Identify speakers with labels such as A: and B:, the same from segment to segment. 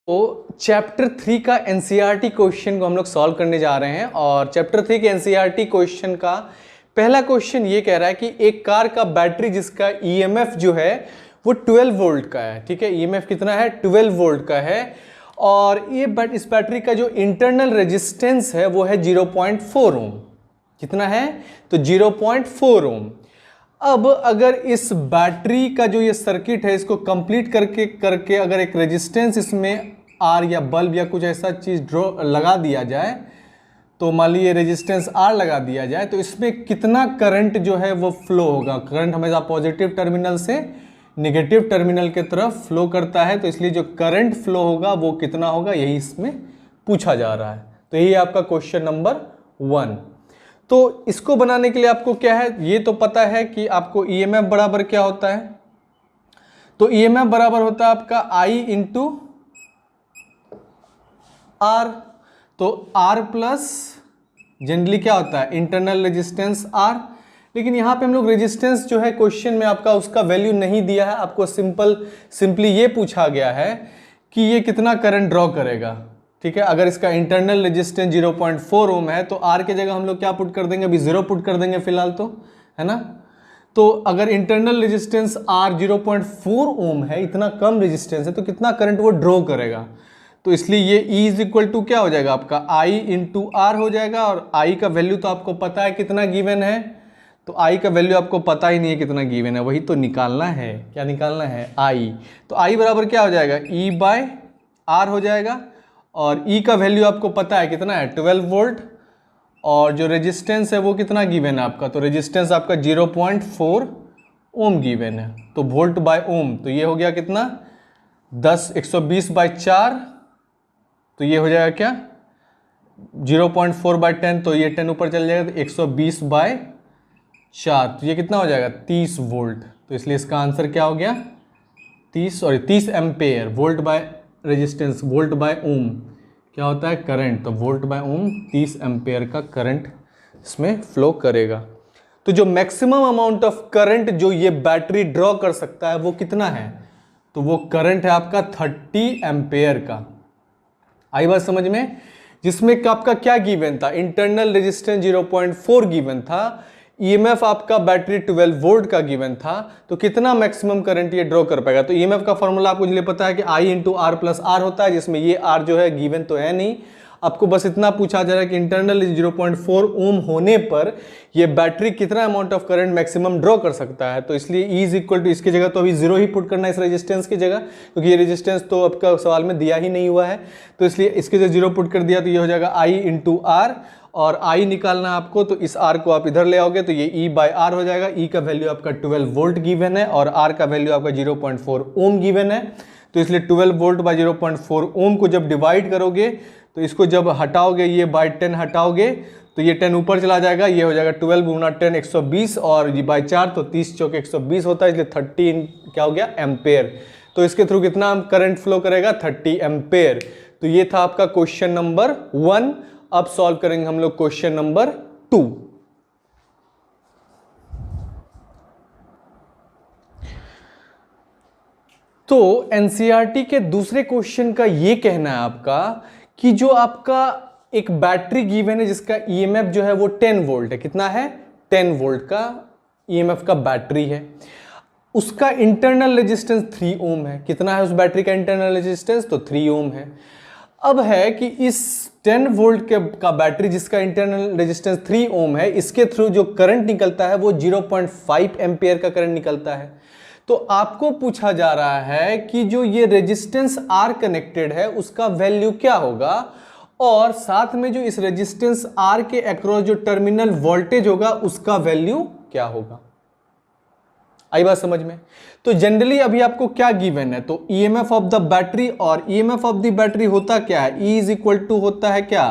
A: तो चैप्टर 3 का NCERT question को हम लोग सॉल्व करने जा रहे हैं। और चैप्टर 3 के एनसीईआरटी क्वेश्चन का पहला क्वेश्चन ये कह रहा है कि एक कार का बैटरी जिसका ईएमएफ जो है वो 12 वोल्ट का है। ठीक है, ईएमएफ कितना है? 12 वोल्ट का है। और ये इस बैटरी का जो इंटरनल रेजिस्टेंस है वो है 0.4 ओम। कितना है? तो 0.4 ओम। अब अगर इस बैटरी का जो ये सर्किट है इसको कंप्लीट करके अगर एक रेजिस्टेंस इसमें आर या बल्ब या कुछ ऐसा चीज लगा दिया जाए, तो मान लीजिए रेजिस्टेंस आर लगा दिया जाए, तो इसमें कितना करंट जो है वो फ्लो होगा। करंट हमेशा पॉजिटिव टर्मिनल से नेगेटिव टर्मिनल के तरफ फ्लो करता है, तो इसलिए जो करंट फ्लो होगा वो कितना होगा, यही इसमें पूछा जा रहा है। तो यही आपका क्वेश्चन नंबर 1। तो इसको बनाने के लिए आपको क्या है, ये तो पता है कि आपको ईएमएफ बराबर क्या होता है। तो ईएमएफ बराबर होता है आपका आई इंटू आर। तो आर प्लस जनरली क्या होता है, इंटरनल रेजिस्टेंस आर। लेकिन यहां पे हम लोग रेजिस्टेंस जो है क्वेश्चन में आपका उसका वैल्यू नहीं दिया है, आपको सिंपली ये पूछा गया है कि ये कितना करंट ड्रॉ करेगा। ठीक है, अगर इसका इंटरनल रेजिस्टेंस 0.4 ओम है तो आर के जगह हम लोग क्या पुट कर देंगे, अभी 0 पुट कर देंगे फिलहाल, तो है ना। तो अगर इंटरनल रेजिस्टेंस आर 0.4 ओम है, इतना कम रेजिस्टेंस है, तो कितना करंट वो ड्रॉ करेगा। तो इसलिए ये E इज इक्वल टू क्या हो जाएगा आपका, I इंटू आर हो जाएगा। और I का वैल्यू तो आपको पता है कितना गिवन है, तो I का वैल्यू आपको पता ही नहीं है कितना गिवन है, वही तो निकालना है। क्या निकालना है? I। तो I बराबर क्या हो जाएगा, E बाय आर हो जाएगा। और E का वैल्यू आपको पता है कितना है, 12 वोल्ट। और जो रेजिस्टेंस है वो कितना गिवन है आपका, तो रेजिस्टेंस आपका 0.4 ओम गिवन है। तो वोल्ट बाय ओम, तो ये हो गया कितना, 120 बाय 4, तो ये हो जाएगा क्या, 0.4 बाय 10, तो ये 10 ऊपर चल जाएगा, तो 120 बाय 4, तो ये कितना हो जाएगा, 30 वोल्ट। तो इसलिए इसका आंसर क्या हो गया, 30 ampere. Volt by resistance, volt by ohm क्या होता है, करंट। तो वोल्ट बाय ओम 30 एम्पेयर का करंट इसमें फ्लो करेगा। तो जो मैक्सिमम अमाउंट ऑफ करंट जो ये बैटरी ड्रॉ कर सकता है वो कितना है, तो वो करंट है आपका 30 एम्पेयर का। आई बात समझ में? जिसमें आपका क्या गिवन था, इंटरनल रेजिस्टेंस 0.4 गिवन था, ईएमएफ आपका बैटरी 12 वोल्ट का गिवन था, तो कितना मैक्सिमम करंट ये ड्रॉ कर पाएगा। तो ईएमएफ का फॉर्मूला आपको इसलिए पता है कि I into R plus R होता है, जिसमें ये R जो है गिवन तो है नहीं, आपको बस इतना पूछा जा रहा है कि इंटरनल 0.4 ओम होने पर ये बैटरी कितना amount of current maximum draw कर सकता है। तो इसलिए E इज इक्वल टू, इसकी जगह तो अभी 0 ही पुट करना है इस रेजिस्टेंस की जगह, क्योंकि ये रेजिस्टेंस तो आपका सवाल में दिया ही नहीं हुआ है। तो इसलिए इसकी जगह 0 पुट कर दिया, तो ये हो जाएगा I इंटू आर। और I निकालना है आपको, तो इस R को आप इधर ले आओगे तो ये E बाय आर हो जाएगा। E का वैल्यू आपका 12 वोल्ट गिवन है और R का वैल्यू आपका 0.4 ओम गिवन है। तो इसलिए 12 वोल्ट बाय 0.4 ओम को जब डिवाइड करोगे, तो इसको जब हटाओगे, ये बाय 10 हटाओगे, तो ये 10 ऊपर चला जाएगा, ये हो जाएगा 12 गुना 10 120, और ये बाय 4 तो 30 चौके 120 होता है, इसलिए 30 क्या हो गया, एम्पेयर। तो इसके थ्रू कितना करंट फ्लो करेगा, 30 एम्पेयर। तो ये था आपका क्वेश्चन नंबर 1। अब सॉल्व करेंगे हम लोग क्वेश्चन नंबर 2। तो एनसीईआरटी के दूसरे क्वेश्चन का ये कहना है आपका कि जो आपका एक बैटरी गिवन है जिसका ईएमएफ जो है वो 10 वोल्ट है। कितना है? 10 वोल्ट का ईएमएफ का बैटरी है। उसका इंटरनल रेजिस्टेंस 3 ओम है। कितना है उस बैटरी का इंटरनल रेजिस्टेंस? तो 3 ओम है। अब है कि इस 10 वोल्ट का बैटरी जिसका इंटरनल रेजिस्टेंस 3 ओम है, इसके थ्रू जो करंट निकलता है वो 0.5 एम्पेयर का करंट निकलता है। तो आपको पूछा जा रहा है कि जो ये रेजिस्टेंस R कनेक्टेड है उसका वैल्यू क्या होगा, और साथ में जो इस रेजिस्टेंस R के अक्रॉस जो टर्मिनल वोल्टेज होगा उसका वैल्यू क्या होगा। आई बात समझ में? तो जनरली अभी आपको क्या गिवन है, तो ईएमएफ ऑफ द बैटरी, और ईएमएफ ऑफ द बैटरी होता क्या है, E इज इक्वल टू होता है क्या,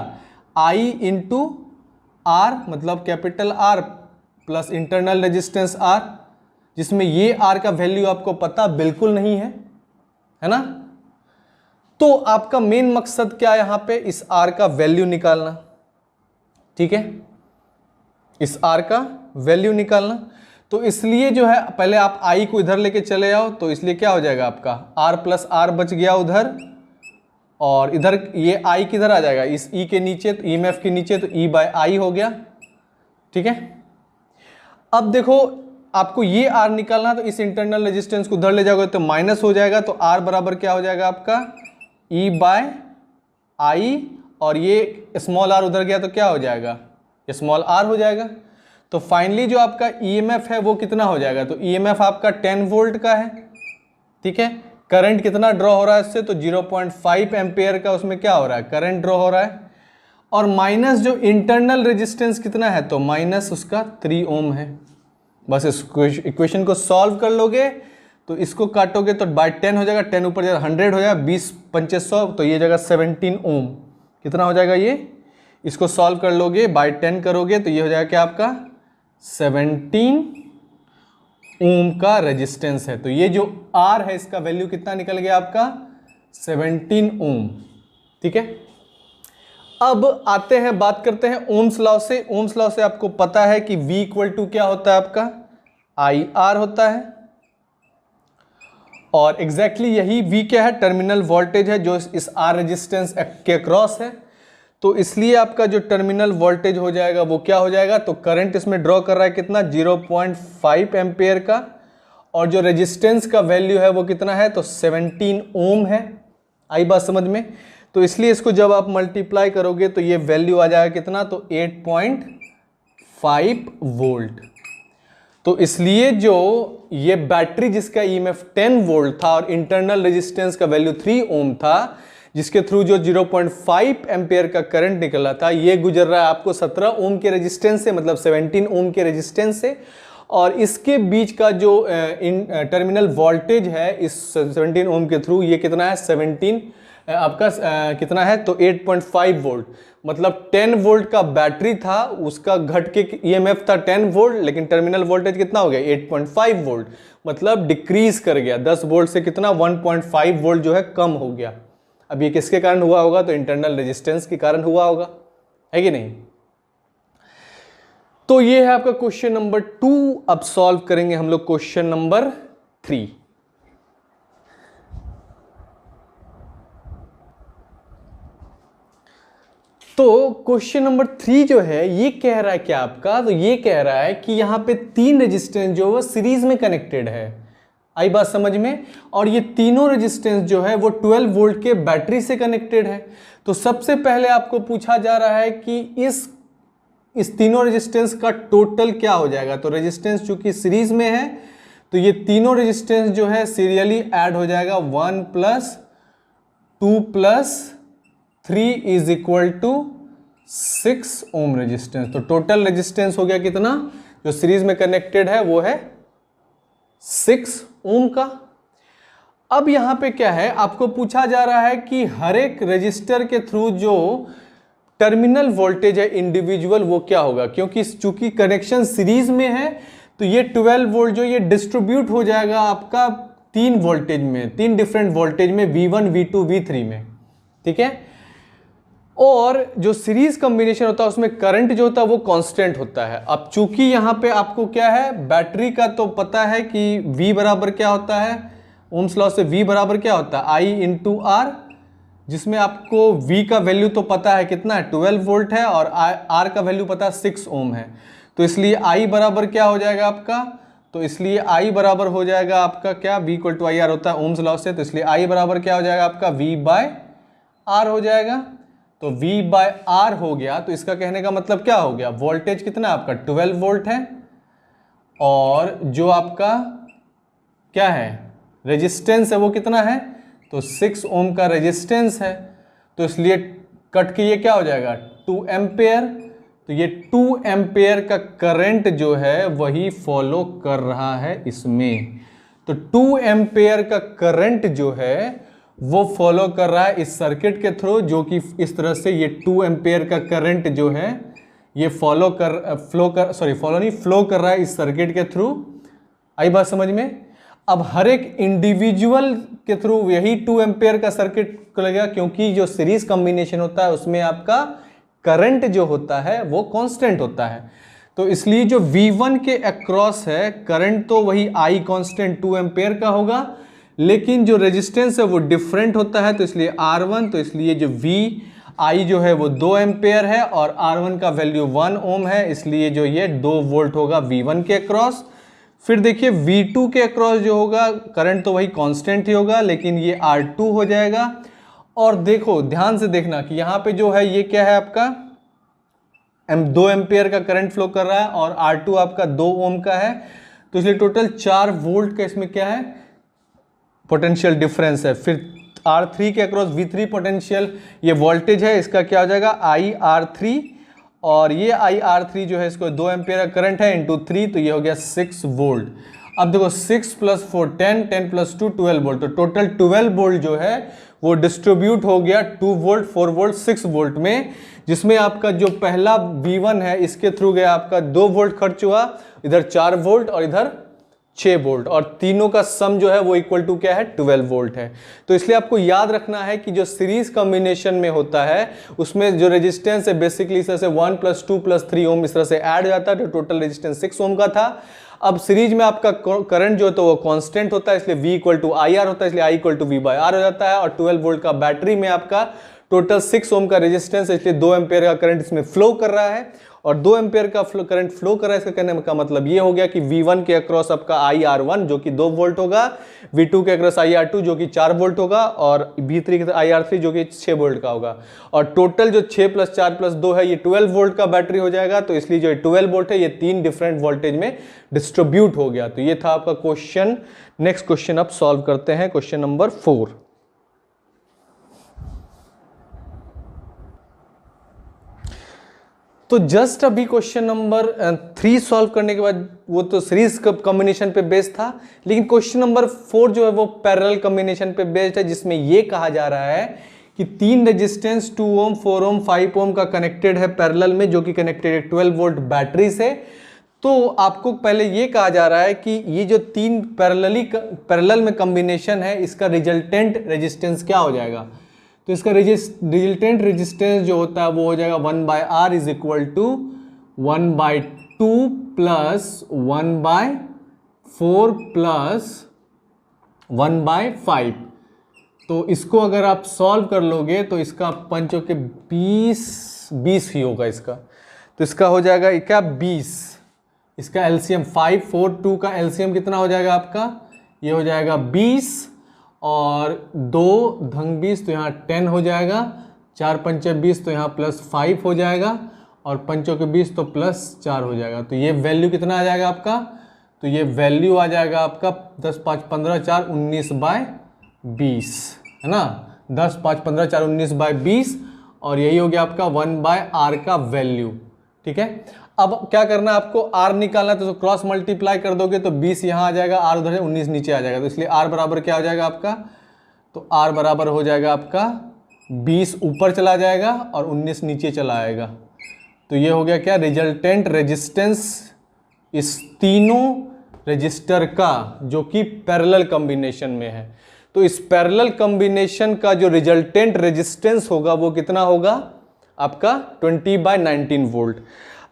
A: I इंटू आर, मतलब capital R plus internal resistance R, जिसमें ये R का वैल्यू आपको पता बिल्कुल नहीं है ना। तो आपका मेन मकसद क्या है यहां पे, इस R का वैल्यू निकालना। ठीक है, इस R का वैल्यू निकालना। तो इसलिए जो है पहले आप I को इधर लेके चले आओ, तो इसलिए क्या हो जाएगा आपका R प्लस आर बच गया उधर, और इधर ये I किधर आ जाएगा, इस E के नीचे, तो EMF के नीचे, तो E बाय I हो गया। ठीक है, अब देखो आपको ये R निकालना, तो इस इंटरनल रेजिस्टेंस को उधर ले जाओगे तो माइनस हो जाएगा, तो R बराबर क्या हो जाएगा आपका E बाय I, और ये स्मॉल r उधर गया तो क्या हो जाएगा, स्मॉल r हो जाएगा। तो फाइनली जो आपका EMF है वो कितना हो जाएगा, तो EMF आपका 10 वोल्ट का है। ठीक है, करंट कितना ड्रॉ हो रहा है इससे, तो 0.5 एम्पेयर का उसमें क्या हो रहा है, करंट ड्रॉ हो रहा है। और माइनस जो इंटरनल रेजिस्टेंस कितना है, तो माइनस उसका 3 ओम है। बस इस इक्वेशन को सॉल्व कर लोगे तो इसको काटोगे तो बाय 10 हो जाएगा, 10 ऊपर जाएगा 100 हो जाएगा, 20 5 100, तो ये जगह 17 ओम कितना हो जाएगा ये, इसको सॉल्व कर लोगे बाय 10 करोगे तो ये हो जाएगा क्या आपका 17 ओम का रेजिस्टेंस है। तो ये जो R है इसका वैल्यू कितना निकल गया आपका 17 ओम। ठीक है, अब आते हैं बात करते हैं ओम्स लॉ से। ओम्स लॉ से आपको पता है कि V इक्वल टू क्या होता है आपका IR होता है, और एग्जैक्टली यही V क्या है, टर्मिनल वोल्टेज है जो इस R रेजिस्टेंस के अक्रॉस है। तो इसलिए आपका जो टर्मिनल वोल्टेज हो जाएगा वो क्या हो जाएगा, तो करंट इसमें ड्रॉ कर रहा है कितना 0.5 एम्पेयर का, और जो रेजिस्टेंस का वैल्यू है वो कितना है, तो 17 ओम है। आई बात समझ में। तो इसलिए इसको जब आप मल्टीप्लाई करोगे तो ये वैल्यू आ जाएगा कितना, तो 8.5 वोल्ट। तो इसलिए जो ये बैटरी जिसका EMF 10 वोल्ट था और इंटरनल रेजिस्टेंस का वैल्यू 3 ओम था, जिसके थ्रू जो 0.5 एम्पेयर का करंट निकला था, ये गुजर रहा है आपको 17 ओम के रेजिस्टेंस से, मतलब 17 ओम के रेजिस्टेंस से, और इसके बीच का जो टर्मिनल वोल्टेज है इस 17 ओम के थ्रू ये कितना है 17 आपका कितना है, तो 8.5 वोल्ट। मतलब 10 वोल्ट का बैटरी था, उसका घट के EMF था 10 वोल्ट, लेकिन टर्मिनल वोल्टेज कितना हो गया 8.5 वोल्ट, मतलब डिक्रीज कर गया 10 वोल्ट से कितना 1.5 वोल्ट जो है कम हो गया। अब ये किसके कारण हुआ होगा, तो इंटरनल रेजिस्टेंस के कारण हुआ होगा, है कि नहीं। तो ये है आपका क्वेश्चन नंबर 2। अब सॉल्व करेंगे हम लोग क्वेश्चन नंबर 3। तो क्वेश्चन नंबर 3 जो है ये कह रहा है क्या आपका, तो ये कह रहा है कि यहां पे 3 रेजिस्टेंस जो है सीरीज में कनेक्टेड है। आई बात समझ में। और ये तीनों रेजिस्टेंस जो है वो 12 वोल्ट के बैटरी से कनेक्टेड है। तो सबसे पहले आपको पूछा जा रहा है कि इस तीनों रेजिस्टेंस का टोटल क्या हो जाएगा। तो रेजिस्टेंस चूंकि सीरीज में है तो ये तीनों रेजिस्टेंस जो है सीरियली ऐड हो जाएगा, 1 + 2 + 3 is equal to 6 ohm resistance. तो टोटल रेजिस्टेंस हो गया कितना, जो सीरीज में कनेक्टेड है वो है 6 ओम का। अब यहां पे क्या है, आपको पूछा जा रहा है कि हर एक रेजिस्टर के थ्रू जो टर्मिनल वोल्टेज है इंडिविजुअल वो क्या होगा, क्योंकि चूंकि कनेक्शन सीरीज में है तो ये 12 वोल्ट जो ये डिस्ट्रीब्यूट हो जाएगा आपका 3 वोल्टेज में, 3 डिफरेंट वोल्टेज में, V1 V2 V3 में। ठीक है, और जो सीरीज कॉम्बिनेशन होता है उसमें करंट जो होता है वो कांस्टेंट होता है। अब चूंकि यहाँ पे आपको क्या है, बैटरी का तो पता है कि V बराबर क्या होता है, ओम्स लॉ से V बराबर क्या होता है I × R, जिसमें आपको V का वैल्यू तो पता है कितना है 12 वोल्ट है, और R का वैल्यू पता है 6 ओम है। तो इसलिए I बराबर क्या हो जाएगा आपका, तो इसलिए I बराबर हो जाएगा आपका क्या, V = IR होता है ओम्स लॉ से, तो इसलिए I बराबर क्या हो जाएगा आपका V/R हो जाएगा। तो V/R हो गया, तो इसका कहने का मतलब क्या हो गया, वोल्टेज कितना आपका 12 वोल्ट है, और जो आपका क्या है रेजिस्टेंस है वो कितना है, तो 6 ओम का रेजिस्टेंस है। तो इसलिए कट के ये क्या हो जाएगा 2 एम्पेयर। तो ये 2 एम्पेयर का करंट जो है वही फॉलो कर रहा है इसमें। तो 2 एम्पेयर का करंट जो है वो फॉलो कर रहा है इस सर्किट के थ्रू, जो कि इस तरह से ये 2 एम्पेयर का करंट जो है ये फ्लो कर रहा है इस सर्किट के थ्रू। आई बात समझ में। अब हर एक इंडिविजुअल के थ्रू यही 2 एम्पेयर का सर्किट लगेगा, क्योंकि जो सीरीज कॉम्बिनेशन होता है उसमें आपका करंट जो होता है वो कांस्टेंट होता है। तो इसलिए जो V1 के अक्रॉस है करंट तो वही I कांस्टेंट 2 एम्पेयर का होगा, लेकिन जो रेजिस्टेंस है वो डिफरेंट होता है, तो इसलिए R1, तो इसलिए जो VI जो है वो 2 एम्पेयर है और R1 का वैल्यू 1 ओम है, इसलिए जो ये 2 वोल्ट होगा V1 के अक्रॉस। फिर देखिए V2 के अक्रॉस जो होगा करंट तो वही कांस्टेंट ही होगा, लेकिन ये R2 हो जाएगा। और देखो ध्यान से देखना कि यहाँ पे जो है ये क्या है आपका 2 एम्पेयर का करंट फ्लो कर रहा है और R2 आपका 2 ओम का है, तो इसलिए टोटल 4 वोल्ट का इसमें क्या है पोटेंशियल डिफरेंस है। फिर R3 के अक्रॉस V3 पोटेंशियल ये वोल्टेज है, इसका क्या हो जाएगा IR3, और ये IR3 जो है इसको 2 एम्पेयर का करंट है इंटू 3, तो ये हो गया 6 वोल्ट। अब देखो 6 + 4 10, 10 + 2 12 वोल्ट, तो टोटल 12 वोल्ट जो है वो डिस्ट्रीब्यूट हो गया 2 वोल्ट 4 वोल्ट 6 वोल्ट में, जिसमें आपका जो पहला V1 है इसके थ्रू गया आपका 2 वोल्ट खर्च हुआ, इधर 4 वोल्ट और इधर 6 वोल्ट, और तीनों का सम जो है वो इक्वल टू क्या है 12 वोल्ट है। तो इसलिए आपको याद रखना है कि जो सीरीज कॉम्बिनेशन में होता है उसमें जो रेजिस्टेंस है बेसिकली इस तरह से 1 + 2 + 3 ओम इस तरह से ऐड हो जाता है, तो टोटल रेजिस्टेंस 6 ओम का था। अब सीरीज में आपका करंट जो है तो वो कांस्टेंट होता है, इसलिए V = IR होता है, इसलिए I = V/R हो जाता है, और 12 वोल्ट का बैटरी में आपका टोटल 6 ओम का रेजिस्टेंस है, इसलिए 2 एम्पेयर का करंट इसमें फ्लो कर रहा है, और 2 एम्पेयर का करंट फ्लो कर रहा है। इसका कहने का मतलब ये हो गया कि V1 के अक्रॉस आपका IR1 जो कि 2 वोल्ट होगा, V2 के अक्रॉस IR2 जो कि 4 वोल्ट होगा, और V3 के IR3 जो कि 6 वोल्ट का होगा, और टोटल जो 6 + 4 + 2 है ये 12 वोल्ट का बैटरी हो जाएगा। तो इसलिए जो 12 वोल्ट है ये 3 डिफरेंट वोल्टेज में डिस्ट्रीब्यूट हो गया। तो ये था आपका क्वेश्चन। नेक्स्ट क्वेश्चन अब सॉल्व करते हैं, क्वेश्चन नंबर 4। तो जस्ट अभी क्वेश्चन नंबर 3 सॉल्व करने के बाद वो तो सीरीज कॉम्बिनेशन पे बेस्ड था, लेकिन क्वेश्चन नंबर 4 जो है वो पैरेलल कॉम्बिनेशन पे बेस्ड है, जिसमें ये कहा जा रहा है कि 3 रेजिस्टेंस 2 ओम 4 ओम 5 ओम का कनेक्टेड है पैरेलल में, जो कि कनेक्टेड है 12 वोल्ट बैटरी से। तो आपको पहले ये कहा जा रहा है कि ये जो 3 पैरेलल में कॉम्बिनेशन है इसका रिजल्टेंट रेजिस्टेंस क्या हो जाएगा। तो इसका रिजल्टेंट रेजिस्टेंस जो होता है वो हो जाएगा 1/R = 1/2 + 1/4 + 1/5। तो इसको अगर आप सॉल्व कर लोगे तो इसका पंचों के 20 ही होगा इसका, तो इसका हो जाएगा क्या 20। इसका एलसीएम 5 4 2 का एलसीएम कितना हो जाएगा आपका, ये हो जाएगा 20, और 2 × 20 तो यहाँ 10 हो जाएगा, 4 × 5 = 20 तो यहाँ +5 हो जाएगा, और पंचों के 20 तो +4 हो जाएगा। तो ये वैल्यू कितना आ जाएगा आपका, तो ये वैल्यू आ जाएगा आपका 10 5 15 4 19/20 है ना, 10 5 15 4 19/20, और यही हो गया आपका 1/R का वैल्यू। ठीक है, अब क्या करना है आपको R निकालना है, तो क्रॉस मल्टीप्लाई कर दोगे तो 20 यहाँ आ जाएगा, R उधर है 19 नीचे आ जाएगा, तो इसलिए R बराबर क्या हो जाएगा आपका, तो R बराबर हो जाएगा आपका 20 ऊपर चला जाएगा और 19 नीचे चला आएगा। तो ये हो गया क्या रिजल्टेंट रेजिस्टेंस इस तीनों रजिस्टर का जो कि पैरेलल कॉम्बिनेशन में है। तो इस पैरेलल कॉम्बिनेशन का जो रिजल्टेंट रेजिस्टेंस होगा वो कितना होगा आपका 20/19 वोल्ट।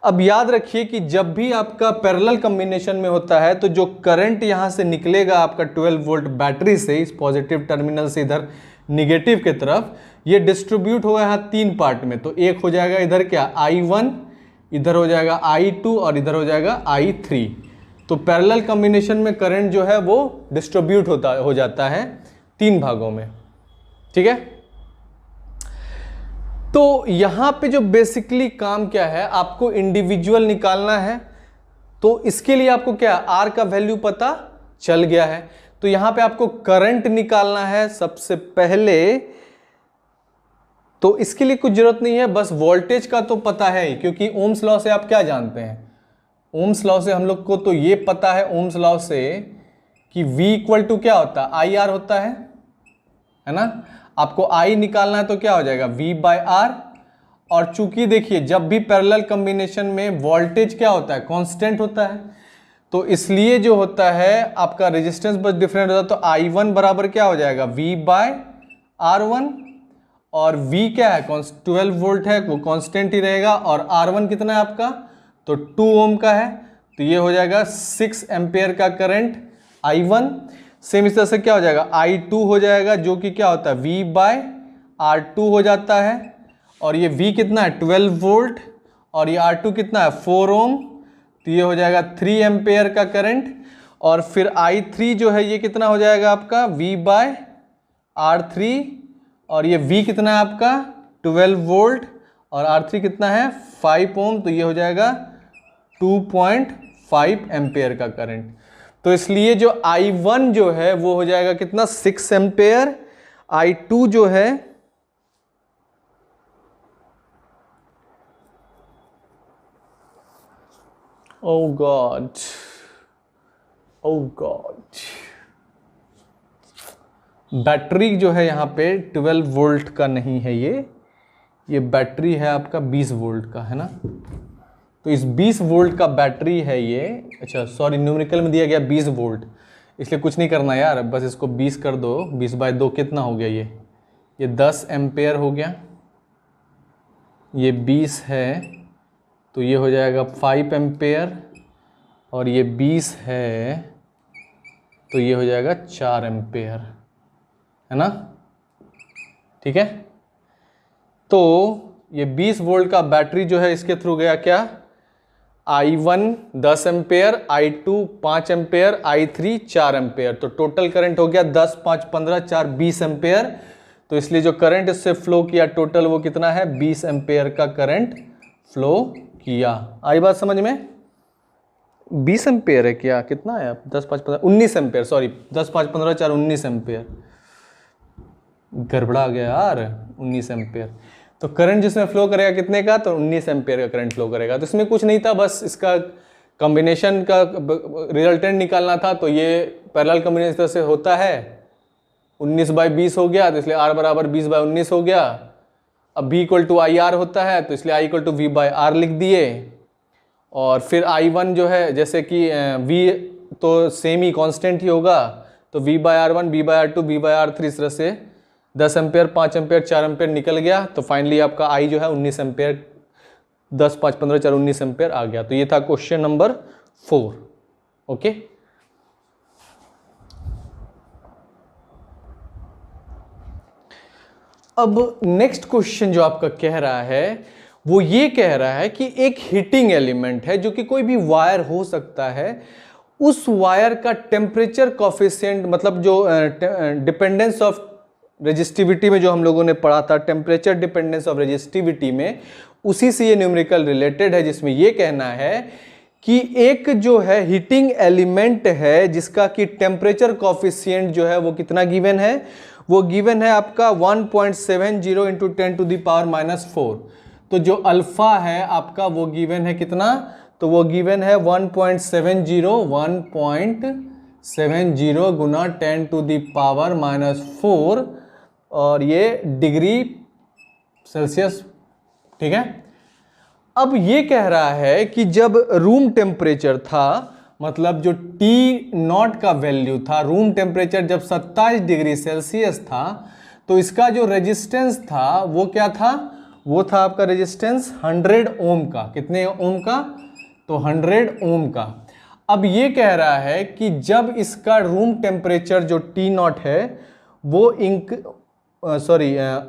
A: अब याद रखिए कि जब भी आपका पैरेलल कॉम्बिनेशन में होता है तो जो करंट यहां से निकलेगा आपका 12 वोल्ट बैटरी से इस पॉजिटिव टर्मिनल से इधर निगेटिव के तरफ, ये डिस्ट्रीब्यूट होगा यहाँ 3 पार्ट में। तो एक हो जाएगा इधर क्या I1, इधर हो जाएगा I2 और इधर हो जाएगा I3। तो पैरेलल कॉम्बिनेशन में करंट जो है वो डिस्ट्रीब्यूट हो जाता है 3 भागों में। ठीक है, तो यहां पे जो बेसिकली काम क्या है, आपको इंडिविजुअल निकालना है। तो इसके लिए आपको क्या R का वैल्यू पता चल गया है, तो यहां पे आपको करंट निकालना है सबसे पहले। तो इसके लिए कुछ जरूरत नहीं है, बस वोल्टेज का तो पता है, क्योंकि ओम्स लॉ से आप क्या जानते हैं, ओम्स लॉ से हम लोग को तो ये पता है ओम्स लॉ से कि V = क्या होता है IR होता है ना। आपको I निकालना है तो क्या हो जाएगा V/R, और चूंकि देखिए जब भी पैरेलल कॉम्बिनेशन में वोल्टेज क्या होता है कांस्टेंट होता है, तो इसलिए जो होता है आपका रेजिस्टेंस बस डिफरेंट होता है। तो I1 बराबर क्या हो जाएगा V/R1, और V क्या है 12 वोल्ट है वो कांस्टेंट ही रहेगा, और R1 कितना है आपका तो 2 ओम का है, तो ये हो जाएगा 6 एम्पेयर का करंट I1। सेम इस तरह से क्या हो जाएगा, I2 हो जाएगा जो कि क्या होता है V/R2 हो जाता है, और ये V कितना है 12 वोल्ट, और ये R2 कितना है 4 ओम, तो ये हो जाएगा 3 एम्पेयर का करंट। और फिर I3 जो है ये कितना हो जाएगा आपका V/R3, और ये V कितना है आपका 12 वोल्ट, और R3 कितना है 5 ओम, तो ये हो जाएगा 2.5 एम्पेयर का करंट। तो इसलिए जो I1 जो है वो हो जाएगा कितना 6 एम्पेयर, I2 जो है ओ गॉड बैटरी जो है यहाँ पे 12 वोल्ट का नहीं है, ये बैटरी है आपका 20 वोल्ट का, है ना। तो इस 20 वोल्ट का बैटरी है ये, अच्छा सॉरी न्यूमेरिकल में दिया गया 20 वोल्ट, इसलिए कुछ नहीं करना यार, बस इसको 20 कर दो, 20/2 कितना हो गया, ये 10 एम्पेयर हो गया, ये 20 है तो ये हो जाएगा 5 एम्पेयर, और ये 20 है तो ये हो जाएगा 4 एम्पेयर, है ना, ठीक है। तो ये 20 वोल्ट का बैटरी जो है इसके थ्रू गया क्या, I1 10 ampere, I2 5 ampere, I3 4 ampere, तो टोटल करंट हो गया 10 5 15 4 20 एम्पेयर। तो इसलिए जो करंट इससे फ्लो किया टोटल वो कितना है 20 एम्पेयर का करंट फ्लो किया। आई बात समझ में, 20 एम्पेयर है क्या, कितना है 10 5 15 19 एम्पेयर, सॉरी 10 5 15 4 19 एम्पेयर, गड़बड़ा गया यार, 19 एम्पेयर। तो करंट जिसमें फ्लो करेगा कितने का, तो 19 एम्पेयर का करंट फ्लो करेगा। तो इसमें कुछ नहीं था, बस इसका कॉम्बिनेशन का रिजल्टेंट निकालना था। तो ये पैरेलल कॉम्बिनेशन तरह से होता है, 19/20 हो गया, तो इसलिए R बराबर 20/19 हो गया। अब B = IR होता है, तो इसलिए I = V/R लिख दिए। और फिर I1 जो है जैसे कि V तो सेम ही कांस्टेंट ही होगा, तो V/R1 V/R2 V/R3 इस तरह से 10 एम्पेयर 5 एम्पेयर 4 एम्पेयर निकल गया। तो फाइनली आपका I जो है 19 एम्पेयर, 10 5 15 4 19 एम्पेयर आ गया। तो ये था क्वेश्चन नंबर 4। ओके, अब नेक्स्ट क्वेश्चन जो आपका कह रहा है वो ये कह रहा है कि एक हीटिंग एलिमेंट है जो कि कोई भी वायर हो सकता है, उस वायर का टेम्परेचर कॉफिशिएंट, मतलब जो डिपेंडेंस ऑफ रेजिस्टिविटी में जो हम लोगों ने पढ़ा था, टेम्परेचर डिपेंडेंस ऑफ रेजिस्टिविटी में, उसी से ये न्यूमेरिकल रिलेटेड है, जिसमें ये कहना है कि एक जो है हीटिंग एलिमेंट है जिसका कि टेम्परेचर कॉफिशिएंट जो है वो कितना गिवन है, वो गिवन है आपका 1.70 × 10⁻⁻⁴। तो जो अल्फा है आपका वो गिवन है कितना, तो वो गिवन है 1.70 गुना 10⁻⁻⁴, और ये डिग्री सेल्सियस, ठीक है। अब ये कह रहा है कि जब रूम टेम्परेचर था, मतलब जो T0 का वैल्यू था, रूम टेम्परेचर जब 27 डिग्री सेल्सियस था, तो इसका जो रेजिस्टेंस था वो क्या था, वो था आपका रेजिस्टेंस 100 ओम का। कितने ओम का, तो 100 ओम का। अब ये कह रहा है कि जब इसका रूम टेम्परेचर जो T0 है वो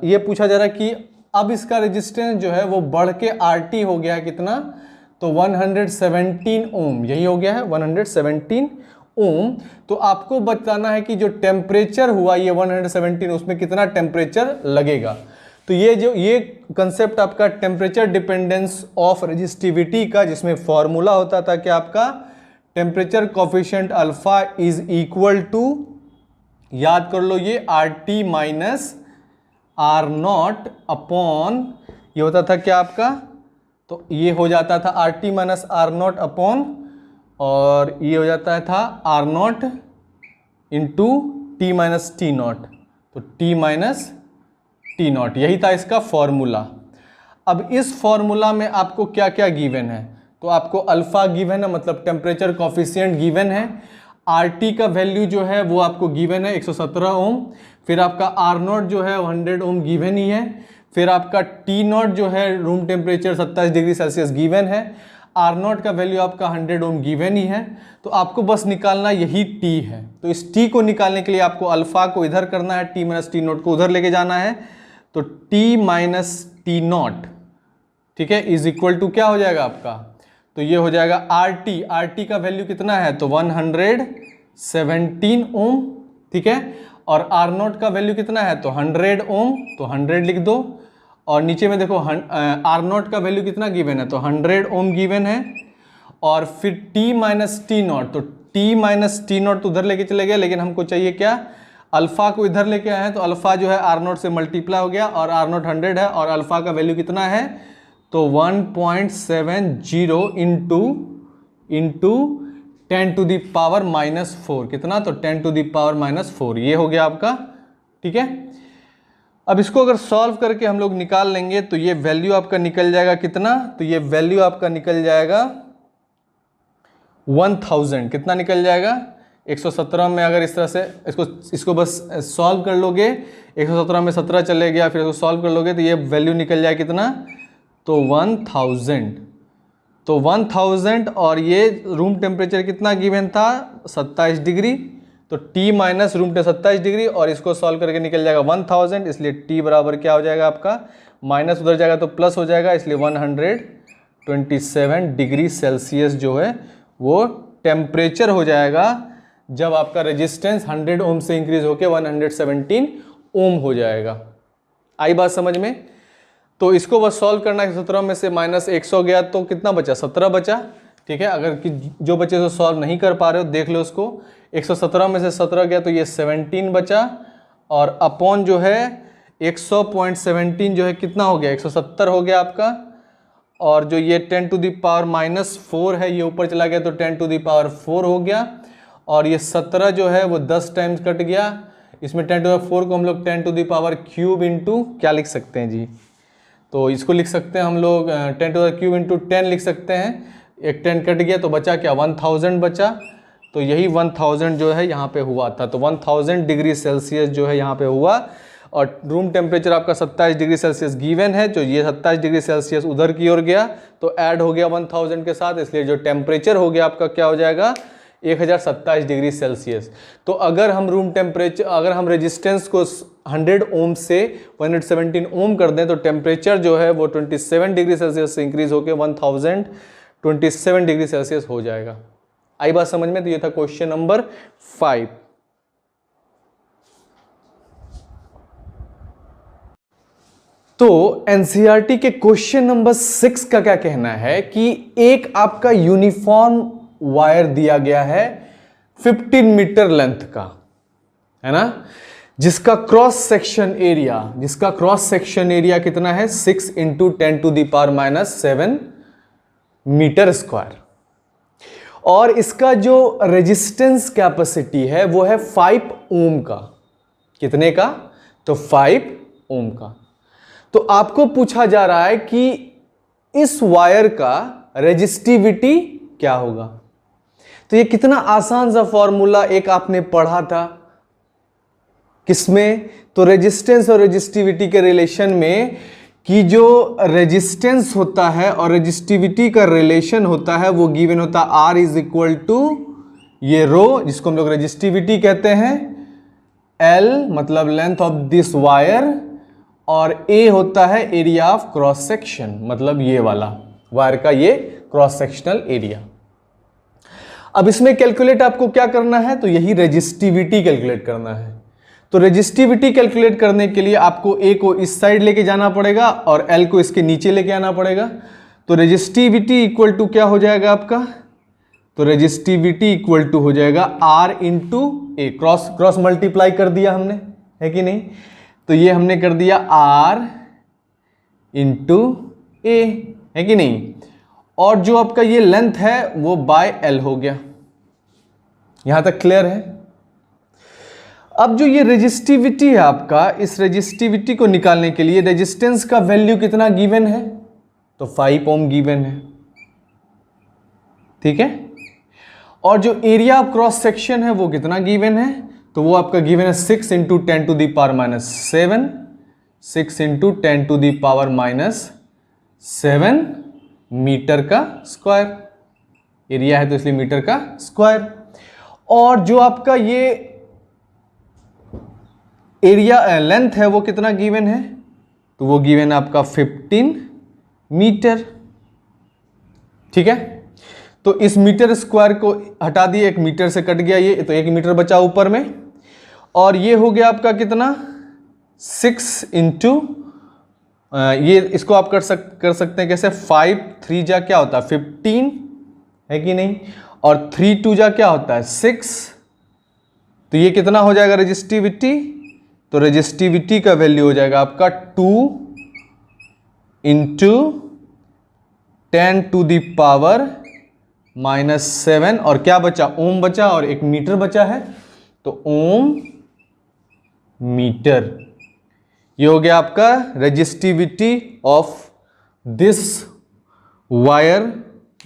A: ये पूछा जा रहा है कि अब इसका रेजिस्टेंस जो है वो बढ़ के RT हो गया है कितना, तो 117 ओम, यही हो गया है 117 ओम। तो आपको बताना है कि जो टेम्परेचर हुआ ये 117, उसमें कितना टेम्परेचर लगेगा। तो ये कंसेप्ट आपका टेम्परेचर डिपेंडेंस ऑफ रेजिस्टिविटी का, जिसमें फॉर्मूला होता था कि आपका temperature coefficient alpha is equal to, याद कर लो, ये RT माइनस R0 अपॉन, ये होता था क्या आपका, तो ये हो जाता था RT माइनस R0 अपॉन, और ये हो जाता था R0 into T minus T0, तो T माइनस T0, यही था इसका फॉर्मूला। अब इस फॉर्मूला में आपको क्या क्या गिवन है, तो आपको अल्फा गिवन है, मतलब टेम्परेचर कॉफिशिएंट गिवन है, RT का वैल्यू जो है वो आपको गिवन है 117 ओम, फिर आपका R0 जो है 100 ओम गिवन ही है, फिर आपका T0 जो है room temperature 27 degree Celsius given है, आर नॉट का वैल्यू आपका 100 ओम गिवन ही है, तो आपको बस निकालना यही टी है। तो इस टी को निकालने के लिए आपको अल्फा को इधर करना है, टी माइनस टी नॉट को उधर लेके जाना है, तो टी माइनस टी नॉट, ठीक है, इज इक्वल टू क्या हो जाएगा आपका, तो ये हो जाएगा आर टी का वैल्यू कितना है, तो 117 ओम, ठीक है, और आर नॉट का वैल्यू कितना है, तो 100 ओम, तो 100 लिख दो, और नीचे में देखो आर नॉट का वैल्यू कितना गिवन है, तो 100 ओम गिवन है, और फिर टी माइनस टी नॉट, तो टी माइनस टी नॉट तो उधर लेके चले गए, लेकिन हमको चाहिए क्या, अल्फा को इधर लेके आए हैं, तो अल्फा जो है आर नॉट से मल्टीप्लाई हो गया, और आर नॉट 100 है, और अल्फा का वैल्यू कितना है, तो 1.70 into 10 to the power minus 4, कितना, तो 10 टू दी पावर माइनस 4, ये हो गया आपका, ठीक है। अब इसको अगर सॉल्व करके हम लोग निकाल लेंगे तो ये वैल्यू आपका निकल जाएगा कितना, तो ये वैल्यू आपका निकल जाएगा 1000, कितना निकल जाएगा, 117 में अगर इस तरह से इसको बस सॉल्व कर लोगे, 117 में 17 चले गया, फिर इसको सॉल्व कर लोगे तो ये वैल्यू निकल जाए कितना, तो 1000, तो 1000, और ये रूम टेम्परेचर कितना गिवन था, 27 डिग्री, तो T minus room temperature 27 degree, और इसको सॉल्व करके निकल जाएगा 1000, इसलिए T बराबर क्या हो जाएगा आपका, माइनस उधर जाएगा तो प्लस हो जाएगा, इसलिए 127 डिग्री सेल्सियस जो है वो टेम्परेचर हो जाएगा जब आपका रेजिस्टेंस 100 ओम से इंक्रीज होकर 117 ओम हो जाएगा। आई बात समझ में। तो इसको बस सॉल्व करना है, 17 में से माइनस 100 गया तो कितना बचा, 17 बचा, ठीक है। अगर जो बच्चे तो सॉल्व नहीं कर पा रहे हो देख लो उसको, 117 में से 17 गया तो ये 17 बचा, और अपॉन जो है 100.17 जो है कितना हो गया, 170 हो गया आपका, और जो ये 10 टू दी पावर माइनस 4 है ये ऊपर चला गया तो 10 टू दी पावर 4 हो गया, और ये 17 जो है वो 10 टाइम्स कट गया, इसमें 10 टू दी 4 को हम लोग 10 to the power cube into क्या लिख सकते हैं जी, तो इसको लिख सकते हैं हम लोग 10 टू द क्यूब इंटू 10 लिख सकते हैं, एक 10 कट गया तो बचा क्या, 1000 बचा, तो यही 1000 जो है यहाँ पे हुआ था, तो 1000 डिग्री सेल्सियस जो है यहाँ पे हुआ, और रूम टेम्परेचर आपका 27 डिग्री सेल्सियस गिवन है, जो ये 27 डिग्री सेल्सियस उधर की ओर गया तो ऐड हो गया 1000 के साथ, इसलिए जो टेम्परेचर हो गया आपका क्या हो जाएगा, 1027 डिग्री सेल्सियस। तो अगर हम रूम टेम्परेचर, अगर हम रेजिस्टेंस को 100 ओम से 117 ओम कर दें तो टेम्परेचर जो है वो 27 डिग्री सेल्सियस से इंक्रीज होकर 1027 डिग्री सेल्सियस हो जाएगा। आई बात समझ में। तो ये था क्वेश्चन नंबर 5। तो एनसीईआरटी के क्वेश्चन नंबर 6 का क्या कहना है कि एक आपका यूनिफॉर्म वायर दिया गया है 15 मीटर लेंथ का, है ना, जिसका क्रॉस सेक्शन एरिया कितना है, 6 into 10 to the power minus 7 metre square, और इसका जो रेजिस्टेंस कैपेसिटी है वो है 5 ओम का। कितने का, तो 5 ओम का। तो आपको पूछा जा रहा है कि इस वायर का रेजिस्टिविटी क्या होगा। तो ये कितना आसान सा फॉर्मूला एक आपने पढ़ा था, किसमें, तो रेजिस्टेंस और रेजिस्टिविटी के रिलेशन में, कि जो रेजिस्टेंस होता है और रेजिस्टिविटी का रिलेशन होता है वो गिवन होता है R इज इक्वल टू ये रो, जिसको हम लोग रेजिस्टिविटी कहते हैं, L मतलब लेंथ ऑफ दिस वायर, और A होता है एरिया ऑफ क्रॉस सेक्शन, मतलब ये वाला वायर का ये क्रॉस सेक्शनल एरिया। अब इसमें कैलकुलेट आपको क्या करना है, तो यही रेजिस्टिविटी कैलकुलेट करना है। तो रेजिस्टिविटी कैलकुलेट करने के लिए आपको A को इस साइड लेके जाना पड़ेगा और L को इसके नीचे लेके आना पड़ेगा। तो रेजिस्टिविटी इक्वल टू क्या हो जाएगा आपका, तो रेजिस्टिविटी इक्वल टू हो जाएगा R इंटू ए, क्रॉस मल्टीप्लाई कर दिया हमने, है कि नहीं। तो ये हमने कर दिया R इंटू ए, है कि नहीं, और जो आपका ये लेंथ है वो बाय L हो गया। यहां तक क्लियर है। अब जो ये रेजिस्टिविटी है आपका, इस रेजिस्टिविटी को निकालने के लिए रेजिस्टेंस का वैल्यू कितना गिवन है, तो 5 ओम गिवन है, ठीक है। और जो एरिया ऑफ क्रॉस सेक्शन है वो कितना गिवन है, तो वो आपका गिवन है 6 into 10 to the power minus 7, 6 into 10 to the power minus 7 metre का स्क्वायर, एरिया है तो इसलिए मीटर का स्क्वायर। और जो आपका ये एरिया लेंथ है वो कितना गिवन है, तो वो गिवन है आपका 15 मीटर। ठीक है, तो इस मीटर स्क्वायर को हटा दिए, 1 मीटर से कट गया ये, तो 1 मीटर बचा ऊपर में। और ये हो गया आपका कितना 6 इंटू ये, इसको आप कर सकते हैं कैसे, 5 3 जा क्या होता है 15 है कि नहीं, और 3 2 जा क्या होता है 6, तो ये कितना हो जाएगा रेजिस्टिविटी, तो रेजिस्टिविटी का वैल्यू हो जाएगा आपका 2 इंटू 10 टू द पावर -7, और क्या बचा ओम बचा और 1 मीटर बचा है, तो ओम मीटर। ये हो गया आपका रेजिस्टिविटी ऑफ दिस वायर,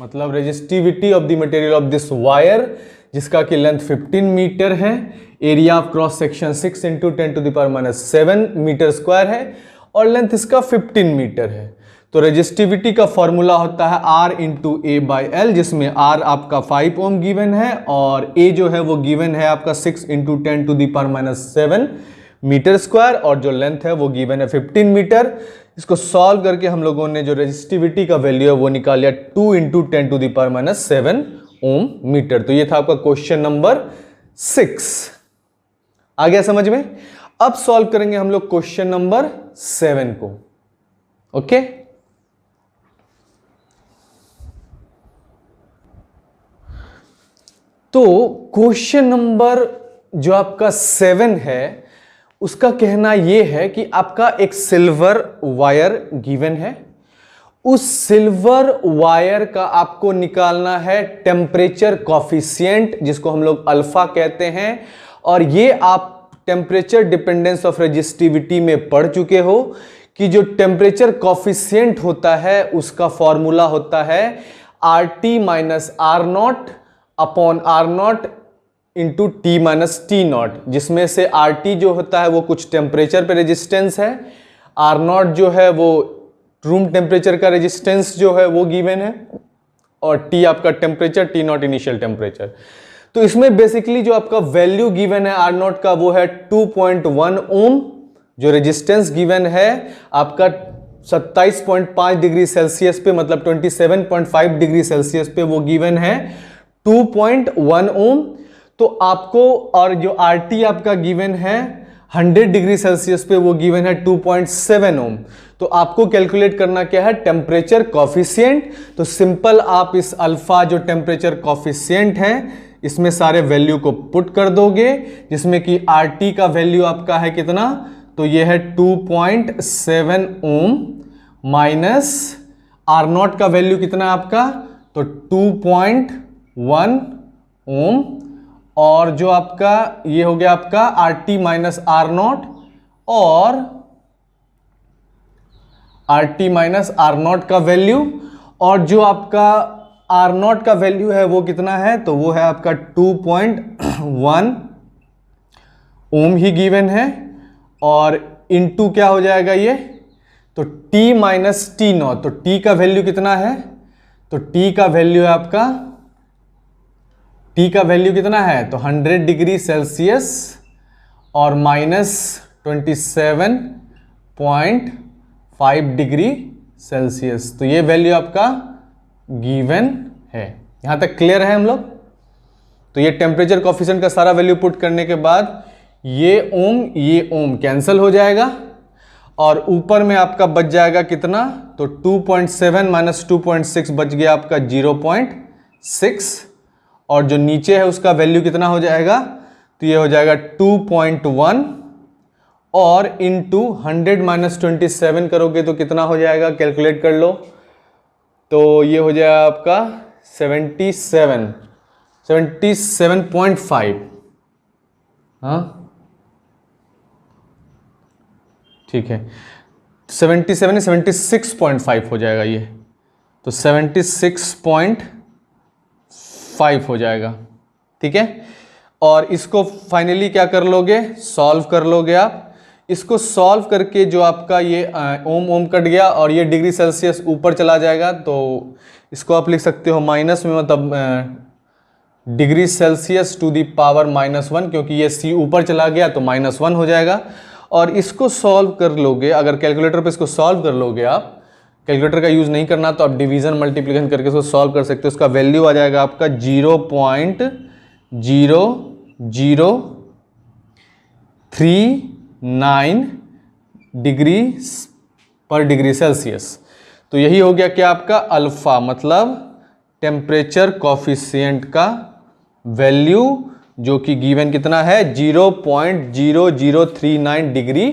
A: मतलब resistivity of the material of this wire, जिसका कि लेंथ 15 मीटर है, area of cross section 6 into 10 to the power -7 metre square है, और लेंथ इसका 15 मीटर है। तो रेजिस्टिविटी का फॉर्मूला होता है R into A by L, जिसमें R आपका 5 ओम गिवन है और A जो है वो गिवन है आपका 6 into 10 to the power -7 metre square, और जो लेंथ है वो गिवन है 15 मीटर। इसको सॉल्व करके हम लोगों ने जो रेजिस्टिविटी का वैल्यू है वो निकाल लिया 2 into 10 to the power -7 ohm metre. तो ये था आपका क्वेश्चन नंबर 6। आ गया समझ में? अब सॉल्व करेंगे हम लोग क्वेश्चन नंबर 7 को। ओके, तो क्वेश्चन नंबर जो आपका 7 है उसका कहना यह है कि आपका एक सिल्वर वायर गिवन है, उस सिल्वर वायर का आपको निकालना है टेम्परेचर कॉफिशिएंट, जिसको हम लोग अल्फा कहते हैं। और ये आप टेम्परेचर डिपेंडेंस ऑफ रेजिस्टिविटी में पढ़ चुके हो कि जो टेम्परेचर कॉफिशिएंट होता है उसका फॉर्मूला होता है RT minus R0 upon R0 into T minus T0, जिसमें से RT जो होता है वो कुछ टेम्परेचर पे रेजिस्टेंस है, R0 जो है वो रूम टेम्परेचर का रेजिस्टेंस जो है वो गिवन है, और T आपका टेम्परेचर, T0 इनिशियल टेम्परेचर। तो इसमें बेसिकली जो आपका वैल्यू गिवन है R0 का वो है 2.1 ओम, जो रेजिस्टेंस गिवन है आपका 27.5 डिग्री सेल्सियस पे, मतलब 27.5 डिग्री सेल्सियस पे वो गिवन है 2.1 ओम। तो आपको, और जो RT आपका गिवन है 100 डिग्री सेल्सियस पे वो गिवन है 2.7 ओम। तो आपको कैलकुलेट करना क्या है, टेम्परेचर कॉफिशिएंट। तो सिंपल आप इस अल्फा जो टेम्परेचर कॉफिशिएंट है इसमें सारे वैल्यू को पुट कर दोगे, जिसमें कि RT का वैल्यू आपका है कितना, तो ये है 2.7 ओम माइनस R0 का वैल्यू कितना आपका, तो 2.1 ओम, और जो आपका ये हो गया आपका RT माइनस R0, और RT माइनस R0 का वैल्यू, और जो आपका R0 का वैल्यू है वो कितना है, तो वो है आपका 2.1 ओम ही गिवन है, और इनटू क्या हो जाएगा ये, तो T माइनस T0, तो T का वैल्यू कितना है, तो T का वैल्यू है आपका, T का वैल्यू कितना है, तो 100 डिग्री सेल्सियस और माइनस 27.5 डिग्री सेल्सियस। तो ये वैल्यू आपका गिवन है। यहां तक क्लियर है हम लोग? तो ये टेम्परेचर कॉफिशिएंट का सारा वैल्यू पुट करने के बाद ये ओम कैंसिल हो जाएगा, और ऊपर में आपका बच जाएगा कितना, तो 2.7 माइनस 2.6 बच गया आपका 0.6, और जो नीचे है उसका वैल्यू कितना हो जाएगा, तो ये हो जाएगा 2.1, और इनटू 100 माइनस 27 करोगे तो कितना हो जाएगा, कैलकुलेट कर लो, तो ये हो जाएगा आपका 77.5। हाँ ठीक है, 76.5 हो जाएगा ये, तो 76.5 हो जाएगा। ठीक है, और इसको फाइनली क्या कर लोगे, सॉल्व कर लोगे आप। इसको सॉल्व करके जो आपका ये ओम ओम कट गया और ये डिग्री सेल्सियस ऊपर चला जाएगा, तो इसको आप लिख सकते हो माइनस में, मतलब degree Celsius to the power -1, क्योंकि ये सी ऊपर चला गया तो -1 हो जाएगा। और इसको सॉल्व कर लोगे, अगर कैलकुलेटर पे इसको सॉल्व कर लोगे, आप कैलकुलेटर का यूज़ नहीं करना तो आप डिवीज़न मल्टीप्लिकेशन करके इसको सॉल्व कर सकते हो। उसका वैल्यू आ जाएगा आपका 0.0039 डिग्री पर डिग्री सेल्सियस। तो यही हो गया क्या आपका अल्फा, मतलब टेम्परेचर कॉफिशिएंट का वैल्यू, जो कि गिवन कितना है 0.0039 डिग्री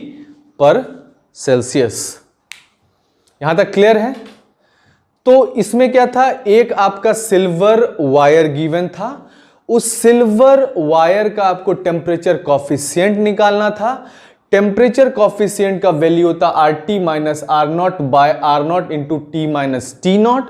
A: पर सेल्सियस। यहां तक क्लियर है? तो इसमें क्या था, एक आपका सिल्वर वायर गिवन था, उस सिल्वर वायर का आपको टेम्परेचर कॉफिशिएंट निकालना था। टेम्परेचर कॉफिशिएंट का वैल्यू होता RT minus R0 by R0 into T minus T0।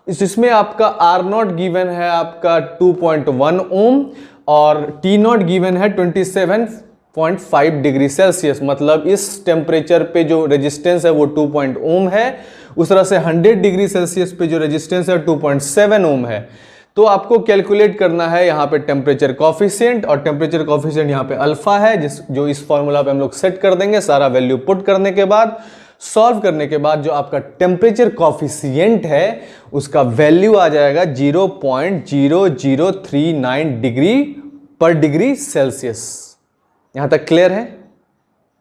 A: इसमें आपका R0 गिवन है आपका 2.1 ओम और T0 गिवन है 27.5 डिग्री सेल्सियस। मतलब इस टेम्परेचर पे जो रेजिस्टेंस है वो 2 ओम है, उस तरह से 100 डिग्री सेल्सियस पे जो रेजिस्टेंस है 2.7 ओम है। तो आपको कैलकुलेट करना है यहाँ पे टेम्परेचर कॉफिशिएंट, और टेम्परेचर कॉफिशिएंट यहाँ पे अल्फा है, जो इस फॉर्मूला पे हम लोग सेट कर देंगे। सारा वैल्यू पुट करने के बाद, सॉल्व करने के बाद जो आपका टेम्परेचर कॉफिशिएंट है उसका वैल्यू आ जाएगा 0.0039 डिग्री पर डिग्री सेल्सियस। यहां तक क्लियर है?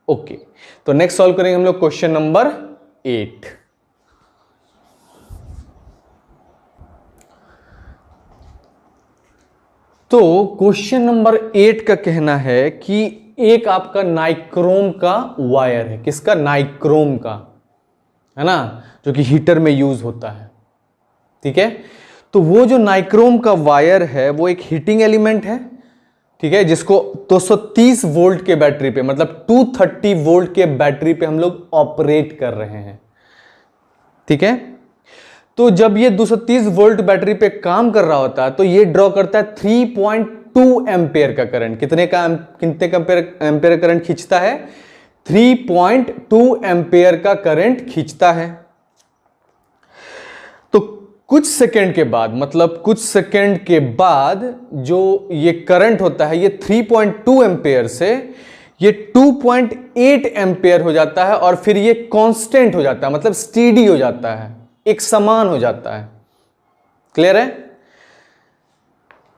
A: ओके, तो नेक्स्ट सॉल्व करेंगे हम लोग क्वेश्चन नंबर 8। तो क्वेश्चन नंबर 8 का कहना है कि एक आपका नाइक्रोम का वायर है, किसका? नाइक्रोम का, है ना, जो कि हीटर में यूज होता है। ठीक है, तो वो जो नाइक्रोम का वायर है वो एक हीटिंग एलिमेंट है, ठीक है, जिसको 230 वोल्ट के बैटरी पे, मतलब 230 वोल्ट के बैटरी पे हम लोग ऑपरेट कर रहे हैं। ठीक है, तो जब ये 230 वोल्ट बैटरी पे काम कर रहा होता है तो ये ड्रॉ करता है 3.2 एम्पेयर का करंट। कितने एम्पेयर करंट खींचता है? 3.2 एम्पेयर का करंट खींचता है। तो कुछ सेकंड के बाद, मतलब कुछ सेकंड के बाद जो ये करंट होता है ये 3.2 एम्पेयर से ये 2.8 एम्पेयर हो जाता है, और फिर ये कांस्टेंट हो जाता है, मतलब स्टीडी हो जाता है, एक समान हो जाता है। क्लियर है?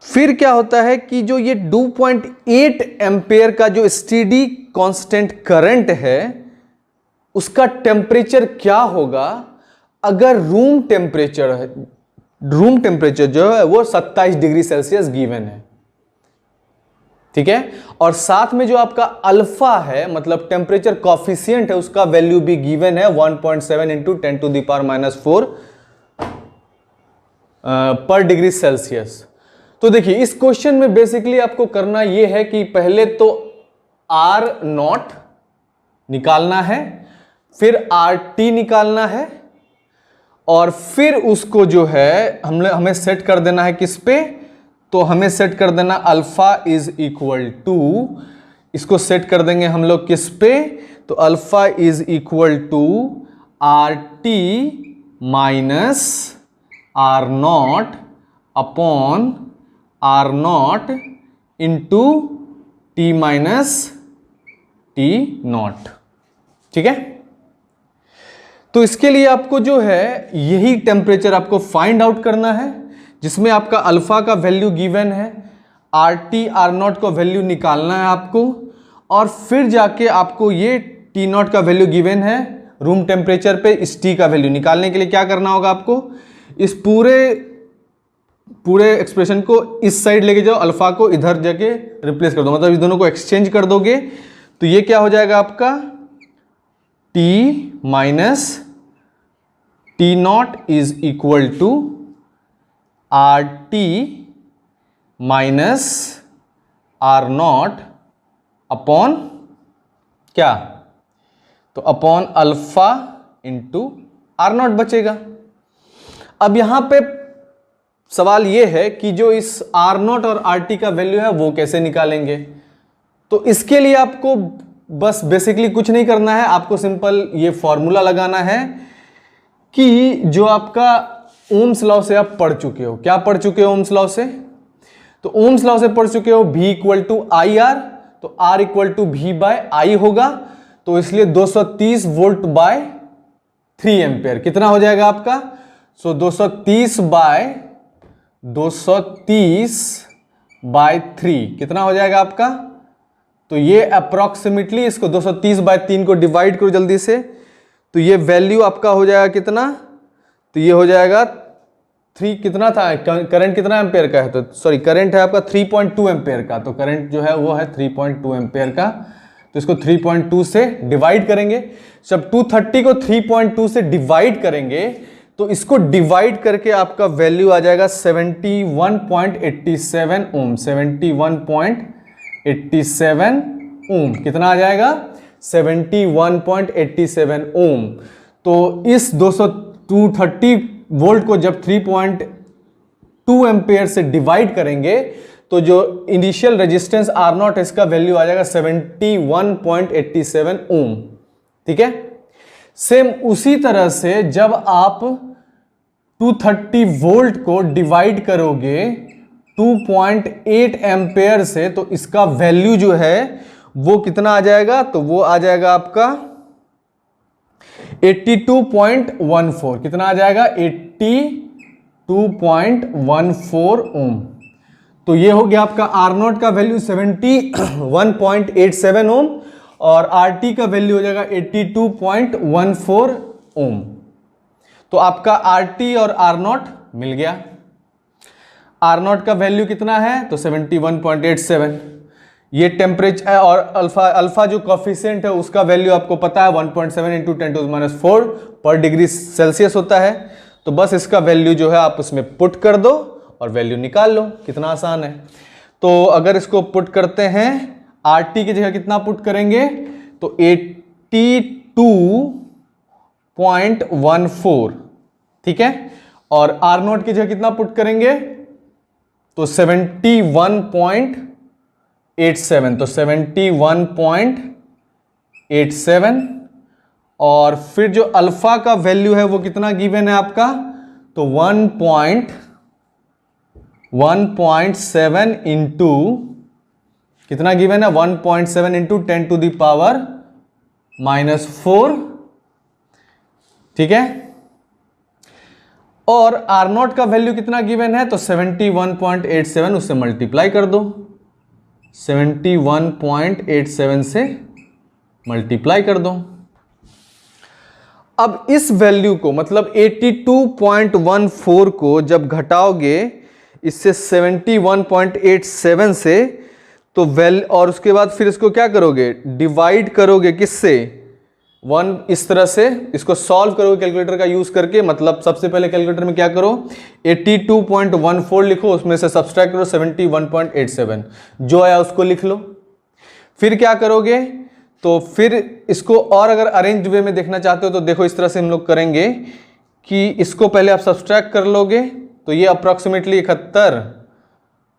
A: फिर क्या होता है कि जो ये 2.8 एम्पेयर का जो स्टीडी कांस्टेंट करंट है उसका टेम्परेचर क्या होगा अगर रूम टेम्परेचर जो है वो 27 डिग्री सेल्सियस गिवन है। ठीक है, और साथ में जो आपका अल्फा है, मतलब टेम्परेचर कॉफिशिएंट है, उसका वैल्यू भी गिवन है 1.7 इंटू 10⁻⁴ पर डिग्री सेल्सियस। तो देखिए इस क्वेश्चन में बेसिकली आपको करना यह है कि पहले तो R0 निकालना है, फिर RT निकालना है, और फिर उसको जो है हमें सेट कर देना है किस पे? तो हमें सेट कर देना अल्फा इज इक्वल टू, इसको सेट कर देंगे हम लोग किस पे? तो alpha is equal to RT minus R0 upon R0 into T minus T0। ठीक है, तो इसके लिए आपको जो है यही टेम्परेचर आपको फाइंड आउट करना है, जिसमें आपका अल्फा का वैल्यू गिवन है, RT R0 का वैल्यू निकालना है आपको, और फिर जाके आपको ये T0 का वैल्यू गिवन है रूम टेम्परेचर पे। इस T का वैल्यू निकालने के लिए क्या करना होगा आपको? इस पूरे एक्सप्रेशन को इस साइड लेके जाओ, अल्फा को इधर जाके रिप्लेस कर दो, मतलब इस दोनों को एक्सचेंज कर दोगे, तो ये क्या हो जाएगा आपका T minus T0 is equal to RT minus R0 upon क्या? तो अपॉन अल्फा इंटू R0 बचेगा। अब यहां पे सवाल यह है कि जो इस R0 और RT का वैल्यू है वो कैसे निकालेंगे? तो इसके लिए आपको बस बेसिकली कुछ नहीं करना है, आपको सिंपल ये फॉर्मूला लगाना है कि जो आपका ओम्स लॉ से आप पढ़ चुके हो, क्या पढ़ चुके हो ओम्स लॉ से, तो ओम्स लॉ से पढ़ चुके हो V equal to I R, तो R equal to V by I होगा, तो इसलिए 230 वोल्ट बाय 3 एम्पेयर कितना हो जाएगा आपका, सो 230 बाय 3 कितना हो जाएगा आपका, तो ये अप्रॉक्सीमेटली इसको 230 बाय 3 को डिवाइड करो जल्दी से, तो ये वैल्यू आपका हो जाएगा कितना, तो ये हो जाएगा 3 कितना था, करंट कितना एम्पेयर का है, तो सॉरी करंट है आपका 3.2 एम्पेयर का, तो करंट जो है वो है 3.2 एम्पेयर का, तो इसको 3.2 से डिवाइड करेंगे, जब 230 को 3.2 से डिवाइड करेंगे तो इसको डिवाइड करके आपका वैल्यू आ जाएगा 71.87 ओम, 71.87 ओम कितना आ जाएगा, 71.87 ओम। तो इस 230 वोल्ट को जब 3.2 एम्पेयर से डिवाइड करेंगे तो जो इनिशियल रेजिस्टेंस R0 इसका वैल्यू आ जाएगा 71.87 ओम, ठीक है। सेम उसी तरह से जब आप 230 वोल्ट को डिवाइड करोगे 2.8 एम्पेयर से तो इसका वैल्यू जो है वो कितना आ जाएगा, तो वो आ जाएगा आपका 82.14, कितना आ जाएगा 82.14 ओम। तो ये हो गया आपका R0 का वैल्यू 71.87 ओम और RT का वैल्यू हो जाएगा 82.14 ओम। तो आपका RT और R0 मिल गया। R0 का वैल्यू कितना है, तो 71.87। ये टेम्परेचर और अल्फा जो कॉफिशिएंट है उसका वैल्यू आपको पता है 1.7 इंटू 10⁻⁴ पर डिग्री सेल्सियस होता है। तो बस इसका वैल्यू जो है आप उसमें पुट कर दो और वैल्यू निकाल लो, कितना आसान है। तो अगर इसको पुट करते हैं, RT की जगह कितना पुट करेंगे, तो 82.14, ठीक है। और R0 की जगह कितना पुट करेंगे, तो 71.87, तो 71.87 और फिर जो अल्फा का वैल्यू है वो कितना गिवन है आपका, तो 1.7 इंटू कितना गिवन है, 1.7 इंटू 10⁻⁴, ठीक है। और R0 का वैल्यू कितना गिवन है, तो 71.87, उससे मल्टीप्लाई कर दो, 71.87 से मल्टीप्लाई कर दो। अब इस वैल्यू को मतलब 82.14 को जब घटाओगे इससे 71.87 से, तो और उसके बाद फिर इसको क्या करोगे, डिवाइड करोगे किससे, 1, इस तरह से इसको सॉल्व करोगे कैलकुलेटर का यूज करके। मतलब सबसे पहले कैलकुलेटर में क्या करो, 82.14 लिखो, उसमें से सब्सट्रैक्ट करो 71.87, जो आया उसको लिख लो। फिर क्या करोगे, तो फिर इसको और अगर अरेंज वे में देखना चाहते हो तो देखो इस तरह से हम लोग करेंगे कि इसको पहले आप सब्सट्रैक्ट कर लोगे, तो ये अप्रॉक्सीमेटली 71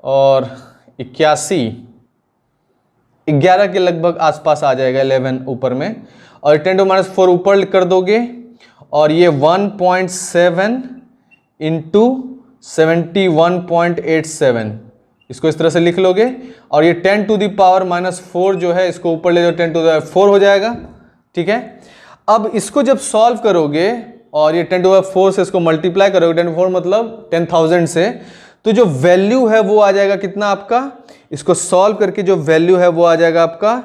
A: और 81, 11 के लगभग आसपास आ जाएगा, 11 ऊपर में, और 10⁻⁴ ऊपर कर दोगे, और ये 1.7 इंटू 71.87 इसको इस तरह से लिख लोगे, और ये 10⁻⁴ जो है इसको ऊपर ले जाओ, 10⁻⁴ हो जाएगा, ठीक है। अब इसको जब सॉल्व करोगे और ये 10⁻⁴ से इसको मल्टीप्लाई करोगे, 10⁻⁴ मतलब 10,000 से, तो जो वैल्यू है वो आ जाएगा कितना आपका, इसको सॉल्व करके जो वैल्यू है वो आ जाएगा आपका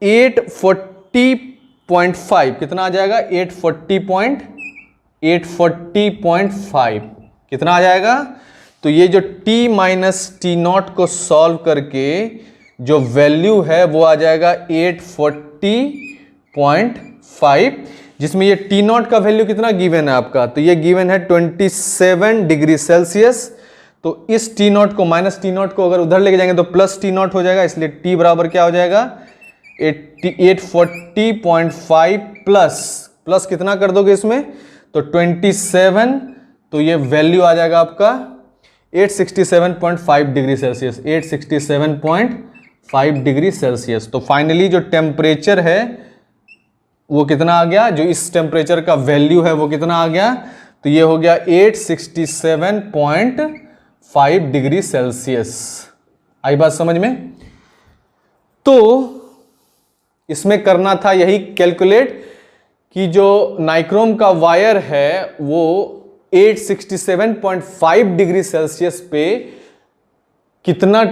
A: 840.5, कितना आ जाएगा 840.5 कितना आ जाएगा। तो ये जो t माइनस T0 को सॉल्व करके जो वैल्यू है वो आ जाएगा 840.5, जिसमें ये T0 का वैल्यू कितना गिवन है आपका, तो ये गिवन है 27 डिग्री सेल्सियस। तो इस T0 को माइनस T0 को अगर उधर लेके जाएंगे तो प्लस T0 हो जाएगा, इसलिए T बराबर क्या हो जाएगा 840.5 प्लस कितना कर दोगे इसमें, तो 27, तो ये वैल्यू आ जाएगा आपका 867.5 डिग्री सेल्सियस, 867.5 5 डिग्री सेल्सियस। तो फाइनली जो टेम्परेचर है वो कितना आ गया, जो इस टेम्परेचर का वैल्यू है वो कितना आ गया, तो ये हो गया 867.5 डिग्री सेल्सियस। आई बात समझ में? तो इसमें करना था यही कैलकुलेट कि जो नाइक्रोम का वायर है वो 867.5 डिग्री सेल्सियस पे कितना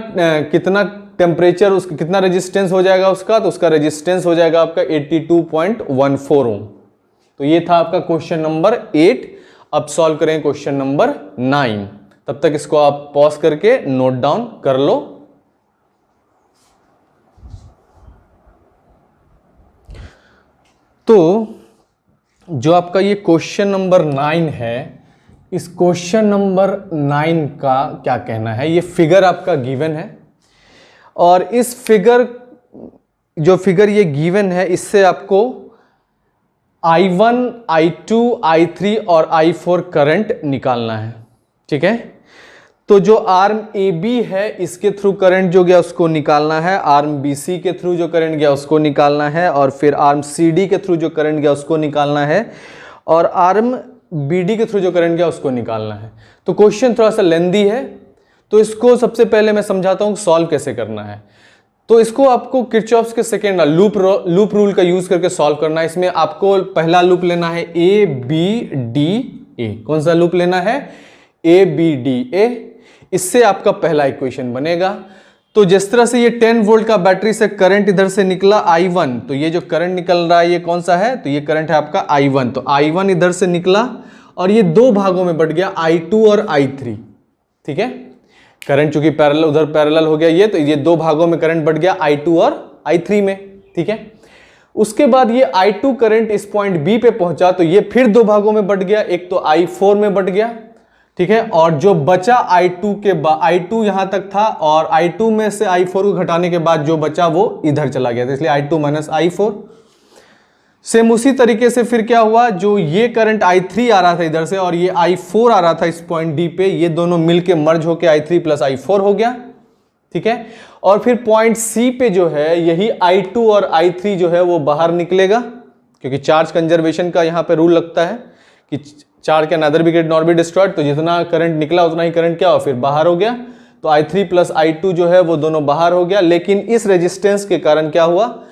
A: टेम्परेचर, उसका कितना रेजिस्टेंस हो जाएगा उसका, तो उसका रेजिस्टेंस हो जाएगा आपका 82.14 ओम। तो ये था आपका क्वेश्चन नंबर 8। अब सॉल्व करें क्वेश्चन नंबर 9। तब तक इसको आप पॉज करके नोट डाउन कर लो। तो जो आपका ये क्वेश्चन नंबर 9 है, इस क्वेश्चन नंबर 9 का क्या कहना है, ये फिगर आपका गिवन है और इस फिगर, जो फिगर ये गिवन है, इससे आपको I1, I2, I3 और I4 करंट निकालना है। ठीक है, तो जो आर्म AB है इसके थ्रू करंट जो गया उसको निकालना है, आर्म BC के थ्रू जो करंट गया उसको निकालना है, और फिर आर्म CD के थ्रू जो करंट गया उसको निकालना है, और आर्म BD के थ्रू जो करंट गया उसको निकालना है। तो क्वेश्चन थोड़ा सा लेंदी है, तो इसको सबसे पहले मैं समझाता हूँ सॉल्व कैसे करना है। तो इसको आपको किरचॉफ्स के सेकेंड लूप रूल का यूज करके सॉल्व करना है। इसमें आपको पहला लूप लेना है ABDA। कौन सा लूप लेना है? ABDA। इससे आपका पहला इक्वेशन बनेगा। तो जिस तरह से ये 10 वोल्ट का बैटरी से करंट इधर से निकला I1, तो ये जो करंट निकल रहा है ये कौन सा है, तो ये करंट है आपका I1। तो I1 इधर से निकला और ये दो भागों में बट गया, I2 और I3। ठीक है, करंट चूंकि पैरेलल, उधर पैरेलल हो गया ये, तो ये दो भागों में करंट बढ़ गया, I2 और I3 में। ठीक है, उसके बाद ये I2 करंट इस पॉइंट B पे पहुंचा, तो ये फिर दो भागों में बढ़ गया, एक तो I4 में बढ़ गया। ठीक है, और जो बचा I2 के बाद, I2 यहां तक था और I2 में से I4 को घटाने के बाद जो बचा वो इधर चला गया था, इसलिए I2 माइनस I4। सेम उसी तरीके से फिर क्या हुआ, जो ये करंट I3 आ रहा था इधर से और ये I4 आ रहा था इस पॉइंट D पे, ये दोनों मिलके मर्ज होके I3 प्लस I4 हो गया। ठीक है, और फिर पॉइंट C पे जो है यही I2 और I3 जो है वो बाहर निकलेगा, क्योंकि चार्ज कंजर्वेशन का यहाँ पे रूल लगता है कि charge can nether be created nor be destroyed. तो जितना करंट निकला उतना ही करंट क्या हो, फिर बाहर हो गया। तो I3 प्लस I2 जो है वो दोनों बाहर हो गया, लेकिन इस रेजिस्टेंस के कारण क्या हुआ,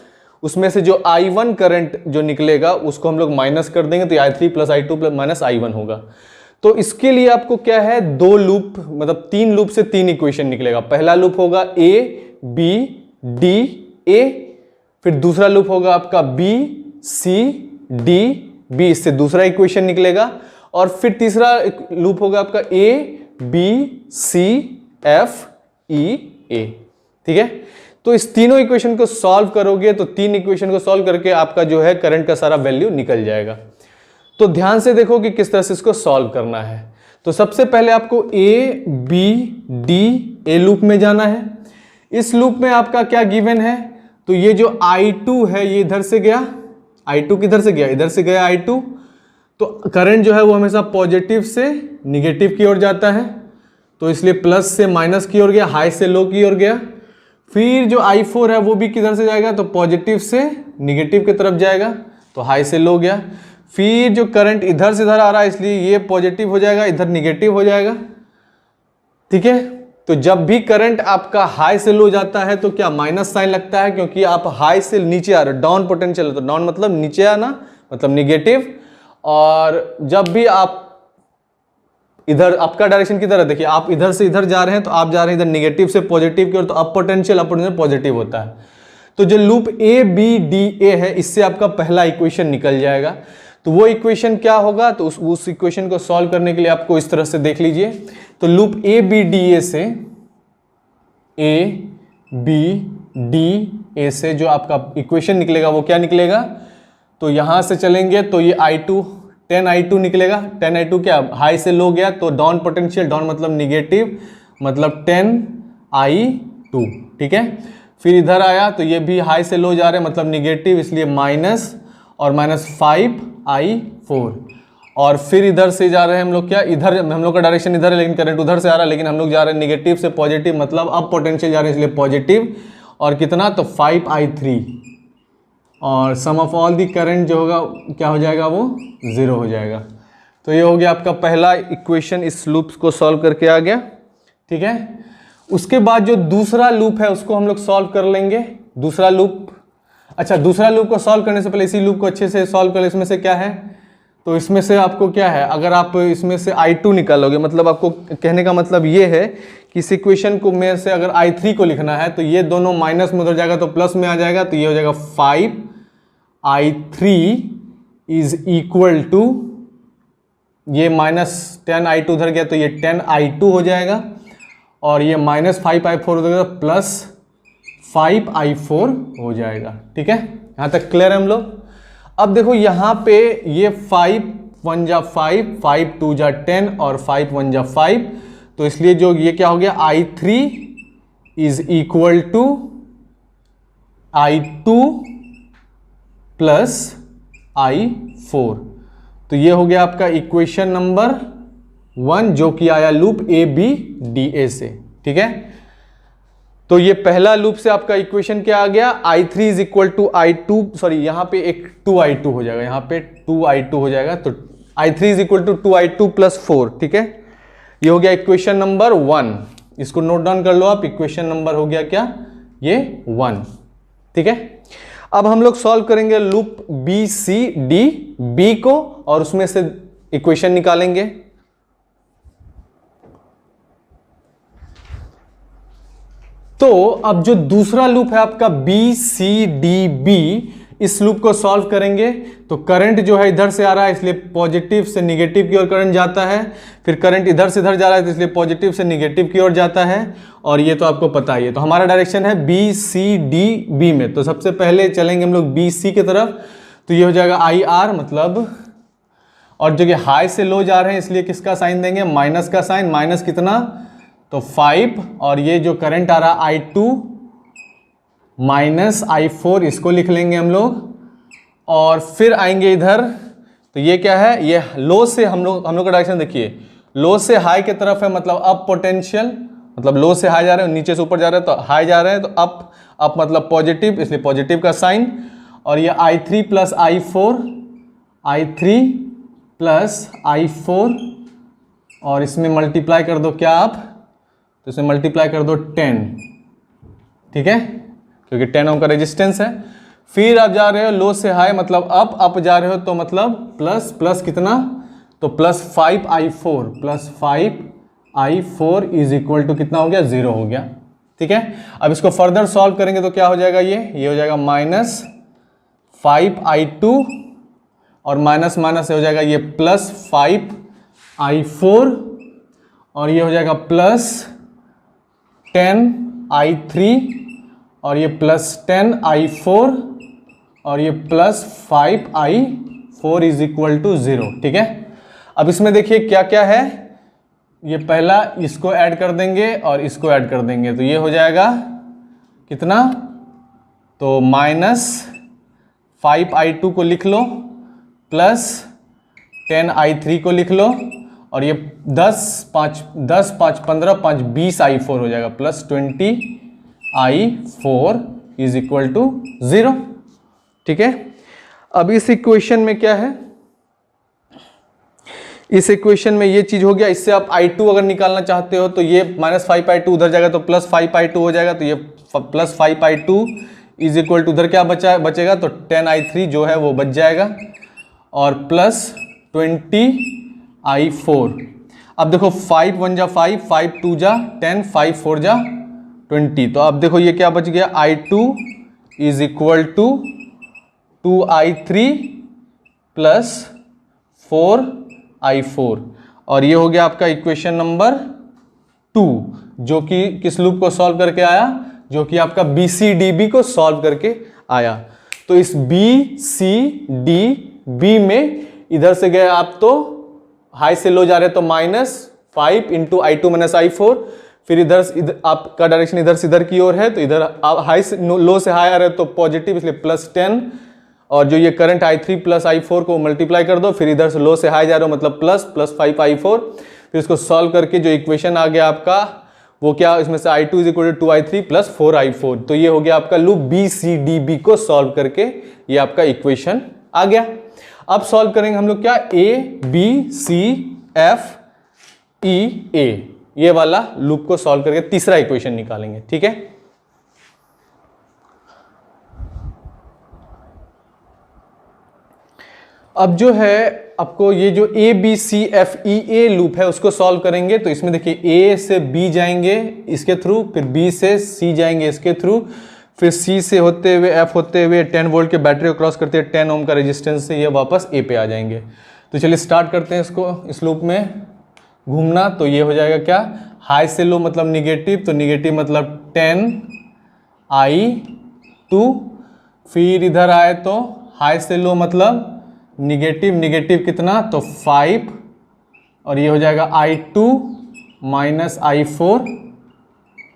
A: उसमें से जो I1 करंट जो निकलेगा उसको हम लोग माइनस कर देंगे, तो I3 plus I2 plus minus I1 होगा। तो इसके लिए आपको क्या है, दो लूप, मतलब 3 लूप से 3 इक्वेशन निकलेगा। पहला लूप होगा A B D A, फिर दूसरा लूप होगा आपका B C D B, इससे दूसरा इक्वेशन निकलेगा, और फिर तीसरा लूप होगा आपका A B C F E A। ठीक है, तो इस तीनों इक्वेशन को सॉल्व करोगे तो 3 इक्वेशन को सॉल्व करके आपका जो है करंट का सारा वैल्यू निकल जाएगा। तो ध्यान से देखो कि किस तरह से इसको सॉल्व करना है। तो सबसे पहले आपको A B D A loop में जाना है। इस लूप में आपका क्या गिवन है, तो ये जो I2 है ये इधर से गया, I2 किधर से गया, इधर से गया I2। तो करंट जो है वो हमेशा पॉजिटिव से निगेटिव की ओर जाता है, तो इसलिए प्लस से माइनस की ओर गया, हाई से लो की ओर गया। फिर जो I4 है वो भी किधर से जाएगा, तो पॉजिटिव से निगेटिव की तरफ जाएगा, तो हाई से लो गया। फिर जो करंट इधर से इधर आ रहा है, इसलिए ये पॉजिटिव हो जाएगा, इधर निगेटिव हो जाएगा। ठीक है, तो जब भी करंट आपका हाई से लो जाता है तो क्या माइनस साइन लगता है, क्योंकि आप हाई से नीचे आ रहे हो, डाउन पोटेंशियल, तो डाउन मतलब नीचे आना, मतलब निगेटिव। और जब भी आप इधर, आपका डायरेक्शन किधर है, देखिए आप इधर से इधर जा रहे हैं, तो आप जा रहे हैं इधर निगेटिव से पॉजिटिव की ओर, तो अप पोटेंशियल पॉजिटिव होता है। तो जो loop A B D A है, इससे आपका पहला इक्वेशन निकल जाएगा। तो वो इक्वेशन क्या होगा, तो उस इक्वेशन को सॉल्व करने के लिए आपको इस तरह से देख लीजिए। तो loop A B D A से, A B D A से जो आपका इक्वेशन निकलेगा वो क्या निकलेगा, तो यहां से चलेंगे तो ये I2 10 I2 निकलेगा। 10 I2 क्या, हाई से लो गया तो डाउन पोटेंशियल, डाउन मतलब निगेटिव, मतलब 10 I2। ठीक है, फिर इधर आया तो ये भी हाई से लो जा रहे हैं, मतलब निगेटिव, इसलिए माइनस और माइनस 5 I4। और फिर इधर से जा रहे हैं हम लोग, क्या इधर, हम लोग का डायरेक्शन इधर है लेकिन करंट उधर से आ रहा है, लेकिन हम लोग जा रहे हैं निगेटिव से पॉजिटिव, मतलब अब पोटेंशियल जा रहे हैं इसलिए पॉजिटिव। और कितना, तो 5i3, और सम ऑफ ऑल दी करंट जो होगा क्या हो जाएगा, वो 0 हो जाएगा। तो ये हो गया आपका पहला इक्वेशन, इस लूप को सॉल्व करके आ गया। ठीक है, उसके बाद जो दूसरा लूप है उसको हम लोग सॉल्व कर लेंगे। दूसरा लूप, अच्छा दूसरा लूप को सॉल्व करने से पहले इसी लूप को अच्छे से सॉल्व कर, इसमें से क्या है, तो इसमें से आपको क्या है, अगर आप इसमें से i2 निकालोगे, मतलब आपको कहने का मतलब ये है कि इस इक्वेशन को में से अगर i3 को लिखना है तो ये दोनों माइनस में उधर जाएगा तो प्लस में आ जाएगा, तो ये हो जाएगा 5i3 इज इक्वल टू, ये -10i2 उधर गया तो ये 10i2 हो जाएगा, और ये -5i4 उधर गया प्लस 5i4 हो जाएगा। ठीक है, यहाँ तक क्लियर है हम लोग। अब देखो यहाँ पे ये 5 1 जा 5, 5 2 जा 10 और 5 1 जा 5, तो इसलिए जो ये क्या हो गया, i3 is equal to i2 plus i4। तो ये हो गया आपका इक्वेशन नंबर 1 जो कि आया लूप ABDA से। ठीक है, तो ये पहला लूप से आपका इक्वेशन क्या आ गया, i3 is equal to i2, sorry यहाँ पे एक 2i2 हो जाएगा, यहाँ पे 2i2 हो जाएगा, तो i3 is equal to 2i2 plus 4। ठीक है, ये हो गया इक्वेशन नंबर 1, इसको नोट डाउन कर लो आप, इक्वेशन नंबर हो गया क्या, ये 1। ठीक है, अब हम लोग सॉल्व करेंगे लूप BCDB को और उसमें से इक्वेशन निकालेंगे। तो अब जो दूसरा लूप है आपका BCDB, इस लूप को सॉल्व करेंगे तो करंट जो है इधर से आ रहा है इसलिए पॉजिटिव से निगेटिव की ओर करंट जाता है, फिर करंट इधर से इधर जा रहा है तो इसलिए पॉजिटिव से निगेटिव की ओर जाता है, और ये तो आपको पता ही है। तो हमारा डायरेक्शन है BCDB में, तो सबसे पहले चलेंगे हम लोग BC की तरफ, तो ये हो जाएगा IR, मतलब, और जो कि हाई से लो जा रहे हैं इसलिए किसका साइन देंगे, माइनस का साइन, माइनस कितना, तो 5, और ये जो करंट आ रहा है i2 माइनस i4, इसको लिख लेंगे हम लोग, और फिर आएंगे इधर, तो ये क्या है, ये लो से हम लोग का डायरेक्शन देखिए, लो से हाई की तरफ है, मतलब अप पोटेंशियल, मतलब लो से हाई जा रहे हैं, नीचे से ऊपर जा रहे हैं तो हाई जा रहे हैं, तो अप मतलब पॉजिटिव, इसलिए पॉजिटिव का साइन, और ये i3 plus i4, i3 plus i4, और इसमें मल्टीप्लाई कर दो क्या आप, तो इसमें मल्टीप्लाई कर दो 10। ठीक है, क्योंकि 10 ओम का रेजिस्टेंस है। फिर आप जा रहे हो लो से हाई, मतलब अप जा रहे हो तो मतलब प्लस, प्लस कितना, तो plus 5i4, plus 5i4 is equal to कितना हो गया, 0 हो गया। ठीक है, अब इसको फर्दर सॉल्व करेंगे तो क्या हो जाएगा, ये हो जाएगा -5i2, और माइनस माइनस हो जाएगा ये प्लस 5i4, और ये हो जाएगा प्लस 10i3, और ये प्लस 10i4, और ये plus 5i4 is equal to 0। ठीक है, अब इसमें देखिए क्या क्या है, ये पहला इसको ऐड कर देंगे और इसको ऐड कर देंगे, तो ये हो जाएगा कितना, तो -5i2 को लिख लो, प्लस 10i3 को लिख लो, और ये 10 5 15 5 20i4 हो जाएगा, plus 20i4 is equal to 0। ठीक है, अब इस इक्वेशन में क्या है, इस इक्वेशन में ये चीज हो गया, इससे आप i2 अगर निकालना चाहते हो तो ये -5i2 उधर जाएगा तो प्लस 5i2 हो जाएगा, तो ये plus 5i2 is equal to उधर क्या बचेगा, तो 10i3 जो है वो बच जाएगा, और प्लस 20i4। अब देखो 5 1 जा 5, 5 2 जा 10, 5 4 जा 20, तो अब देखो ये क्या बच गया, i2 is equal to 2i3 plus 4i4, और ये हो गया आपका इक्वेशन नंबर 2, जो कि किस लूप को सॉल्व करके आया, जो कि आपका BCDB को सॉल्व करके आया। तो इस BCDB में इधर से गए आप तो हाई से लो जा रहे तो -5 इंटू i2 माइनस i4, फिर इधर आपका डायरेक्शन इधर से इधर की ओर है, तो इधर आप हाई से लो से हाई आ रहे तो पॉजिटिव, इसलिए प्लस 10, और जो ये करंट i3 प्लस i4 को मल्टीप्लाई कर दो, फिर इधर से लो से हाई जा रहे हो मतलब प्लस 5i4, फिर इसको सॉल्व करके जो इक्वेशन आ गया आपका वो क्या, इसमें से i2 is equal to 2i3 plus 4i4। तो ये हो गया आपका लूप BCDB को सॉल्व करके ये आपका इक्वेशन आ गया। अब सॉल्व करेंगे हम लोग क्या, ABCFEA, ये वाला लूप को सॉल्व करके तीसरा इक्वेशन निकालेंगे। ठीक है, अब जो है आपको ये जो ABCFEA लूप है उसको सॉल्व करेंगे। तो इसमें देखिए A से B जाएंगे इसके थ्रू, फिर B से C जाएंगे इसके थ्रू, फिर C से होते हुए F होते हुए 10 वोल्ट के बैटरी को क्रॉस करते हुए 10 ओम का रेजिस्टेंस से ये वापस A पे आ जाएंगे। तो चलिए स्टार्ट करते हैं इसको, इस लूप में घूमना। तो ये हो जाएगा क्या, हाई से लो मतलब निगेटिव, तो निगेटिव मतलब 10i2, फिर इधर आए तो हाई से लो मतलब निगेटिव, निगेटिव कितना, तो 5, और ये हो जाएगा i2 माइनस i4,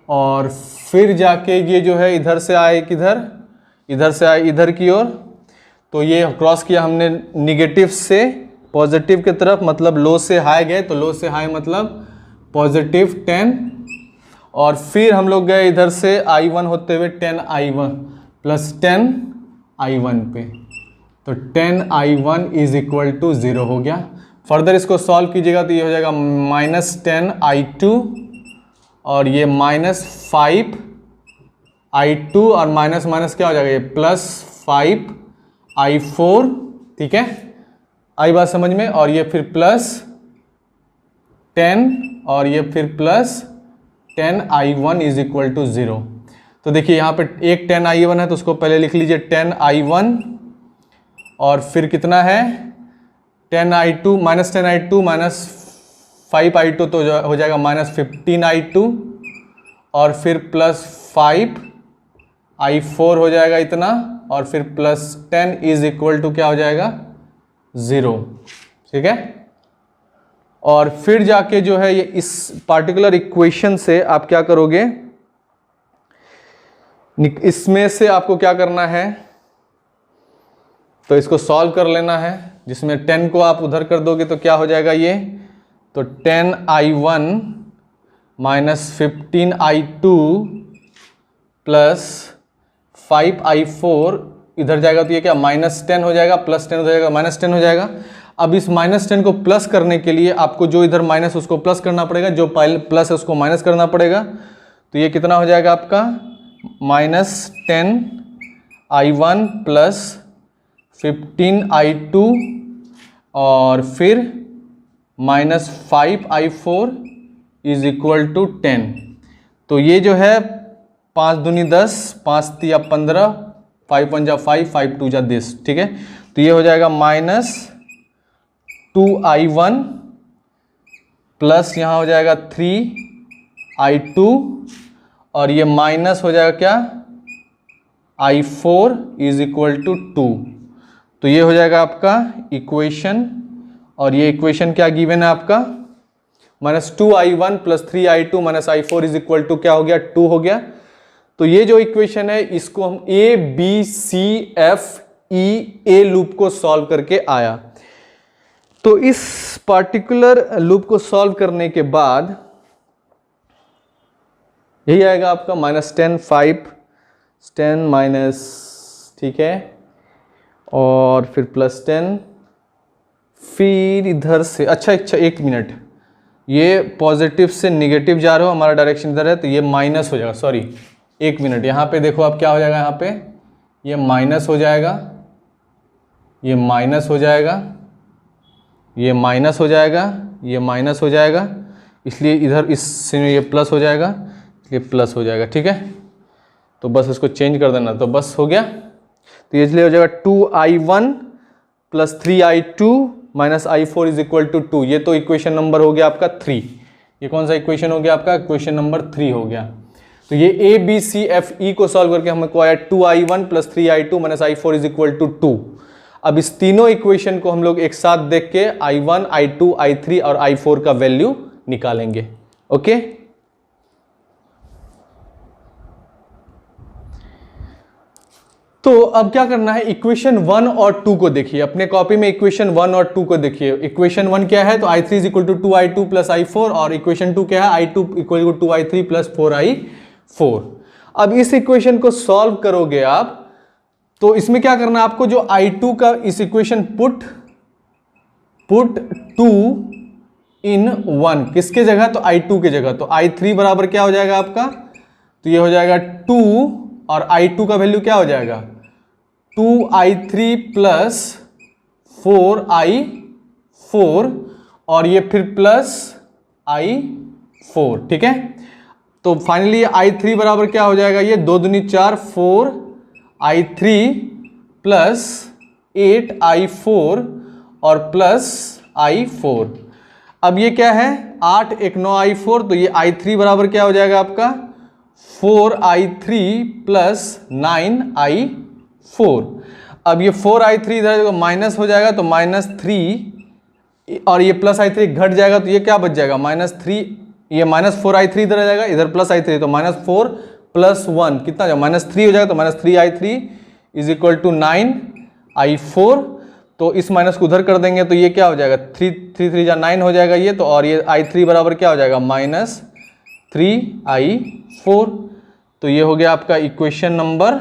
A: और फिर जाके ये जो है इधर से आए किधर, इधर से आए इधर की ओर, तो ये क्रॉस किया हमने निगेटिव से पॉजिटिव की तरफ, मतलब लो से हाई गए, तो लो से हाई मतलब पॉजिटिव 10, और फिर हम लोग गए इधर से i1 होते हुए 10i1 प्लस 10i1 पे, तो 10i1 इज इक्वल टू 0 हो गया। फर्दर इसको सॉल्व कीजिएगा तो ये हो जाएगा माइनस 10i2, और ये माइनस 5i2, और माइनस माइनस क्या हो जाएगा, ये प्लस 5i4। ठीक है, आई बात समझ में, और ये फिर प्लस 10, और ये फिर plus 10i1 is equal to 0। तो देखिए यहाँ पे एक 10i1 है तो उसको पहले लिख लीजिए 10i1, और फिर कितना है 10i2 minus 10i2 minus 5i2, तो हो जाएगा माइनस 15i2, और फिर प्लस 5i4 हो जाएगा इतना, और फिर प्लस 10 इज इक्वल टू क्या हो जाएगा 0। ठीक है, और फिर जाके जो है ये इस पार्टिकुलर इक्वेशन से आप क्या करोगे, इसमें से आपको क्या करना है, तो इसको सॉल्व कर लेना है, जिसमें 10 को आप उधर कर दोगे तो क्या हो जाएगा ये, तो 10i1 minus 15i2 plus 5i4 इधर जाएगा तो ये क्या माइनस 10 हो जाएगा, प्लस 10 हो जाएगा, माइनस 10 हो जाएगा। अब इस माइनस 10 को प्लस करने के लिए आपको जो इधर माइनस उसको प्लस करना पड़ेगा, जो प्लस है उसको माइनस करना पड़ेगा। तो ये कितना हो जाएगा आपका माइनस 10i1 प्लस 15i2, और फिर minus 5i4 is equal to 10। तो ये जो है 5 दूनी 10, 5 तिया 15, 5 1 जा 5, 5 2 जा 10। ठीक है, तो ये हो जाएगा माइनस 2i1 प्लस यहाँ हो जाएगा 3i2, और ये माइनस हो जाएगा क्या i4 इज इक्वल टू 2। तो ये हो जाएगा आपका इक्वेशन, और ये इक्वेशन क्या गिवन है आपका, minus 2i1 plus 3i2 minus i4 is equal to क्या हो गया 2 हो गया। तो ये जो इक्वेशन है इसको हम ABCFEA लूप को सॉल्व करके आया। तो इस पार्टिकुलर लूप को सॉल्व करने के बाद यही आएगा आपका माइनस 10 5 10 माइनस, ठीक है, और फिर प्लस 10, फिर इधर से अच्छा एक मिनट, ये पॉजिटिव से निगेटिव जा रहे हो, हमारा डायरेक्शन इधर है तो ये माइनस हो जाएगा, सॉरी एक मिनट, यहाँ पे देखो अब क्या हो जाएगा, यहाँ पे ये माइनस हो जाएगा, ये माइनस हो जाएगा, ये माइनस हो जाएगा, ये माइनस हो जाएगा, इसलिए इधर इससे ये प्लस हो जाएगा, इसलिए प्लस हो जाएगा। ठीक है, तो बस इसको चेंज कर देना, तो बस हो गया। तो ये इसलिए हो जाएगा 2i1 plus 3i2 minus i4 is equal to 2। ये तो इक्वेशन नंबर हो गया आपका 3। ये कौन सा इक्वेशन हो गया आपका, इक्वेशन नंबर 3 हो गया। तो ये ABCFE को सॉल्व करके हमको आया 2i1 plus 3i2 minus i4 is equal to 2। अब इस तीनों इक्वेशन को हम लोग एक साथ देख के i1, i2, i3 और i4 का वैल्यू निकालेंगे। ओके, तो अब क्या करना है, इक्वेशन 1 और 2 को देखिए, अपने कॉपी में इक्वेशन 1 और 2 को देखिए। इक्वेशन 1 क्या है, तो i3 is equal to 2i2 plus i4, और इक्वेशन 2 क्या है, i2 equal to 2i3 plus 4i4। अब इस इक्वेशन को सॉल्व करोगे आप, तो इसमें क्या करना है आपको, जो i2 का इस इक्वेशन पुट 2 इन 1, किसके जगह, तो i2 के जगह। तो i3 बराबर क्या हो जाएगा आपका, तो ये हो जाएगा 2, और i2 का वैल्यू क्या हो जाएगा, 2i3 प्लस 4i4, और ये फिर प्लस i4, ठीक है। तो फाइनली i3 बराबर क्या हो जाएगा, ये 2 दूनी 4, 4i3 प्लस 8i4 और प्लस i4। अब ये क्या है, 8 1 9i4, तो ये i3 बराबर क्या हो जाएगा आपका, 4i3 प्लस 9i4। अब ये 4i3 इधर माइनस हो जाएगा, तो -3, और ये प्लस i3 घट जाएगा, तो ये क्या बच जाएगा, -3, ये -4i3 इधर आ जाएगा, इधर प्लस i3, तो -4 प्लस 1 कितना जाएगा, -3 हो जाएगा, तो -3i3 is equal to 9i4। तो इस माइनस को उधर कर देंगे, तो ये क्या हो जाएगा, 3 3 जा 9 हो जाएगा ये, तो और ये i3 बराबर क्या हो जाएगा, -3i4। तो ये हो गया आपका इक्वेशन नंबर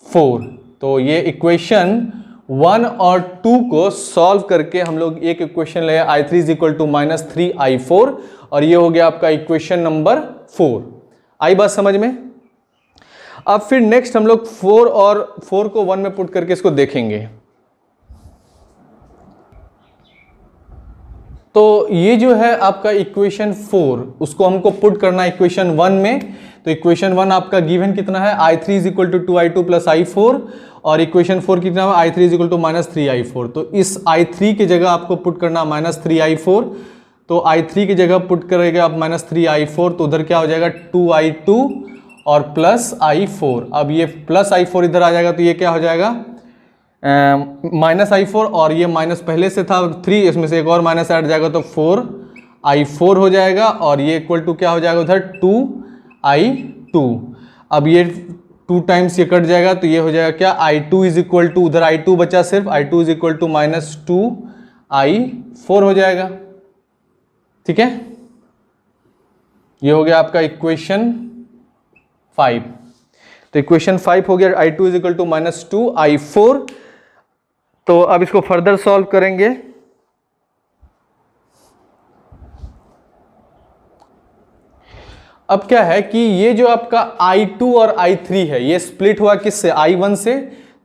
A: 4। तो ये इक्वेशन 1 और 2 को सॉल्व करके हम लोग एक इक्वेशन ले, i3 is equal to -3i4, और ये हो गया आपका इक्वेशन नंबर 4। आई बात समझ में। अब फिर नेक्स्ट हम लोग 4 और 4 को 1 में पुट करके इसको देखेंगे। तो ये जो है आपका इक्वेशन 4, उसको हमको पुट करना है इक्वेशन 1 में। तो इक्वेशन 1 आपका गिवन कितना है, i3 is equal to 2i2 plus i4, और इक्वेशन 4 कितना है, i3 is equal to -3i4। तो इस i3 की जगह आपको पुट करना -3i4, तो i3 की जगह पुट करेगा आप -3i4, तो उधर क्या हो जाएगा, 2i2 और प्लस i4। अब ये प्लस i4 इधर आ जाएगा, तो ये क्या हो जाएगा, -i4, और ये माइनस पहले से था 3, इसमें से एक और माइनस ऐड जाएगा, तो 4i4 हो जाएगा, और ये इक्वल टू क्या हो जाएगा उधर, 2i2। अब ये 2 टाइम्स ये कट जाएगा, तो ये हो जाएगा क्या, i2 इज इक्वल टू, उधर i2 बचा सिर्फ, i2 is equal to -2i4 हो जाएगा, ठीक है। ये हो गया आपका इक्वेशन 5। तो इक्वेशन 5 हो गया, i2 is equal to -2i4। तो अब इसको फर्दर सॉल्व करेंगे। अब क्या है कि ये जो आपका i2 और i3 है, ये स्प्लिट हुआ किससे, i1 से।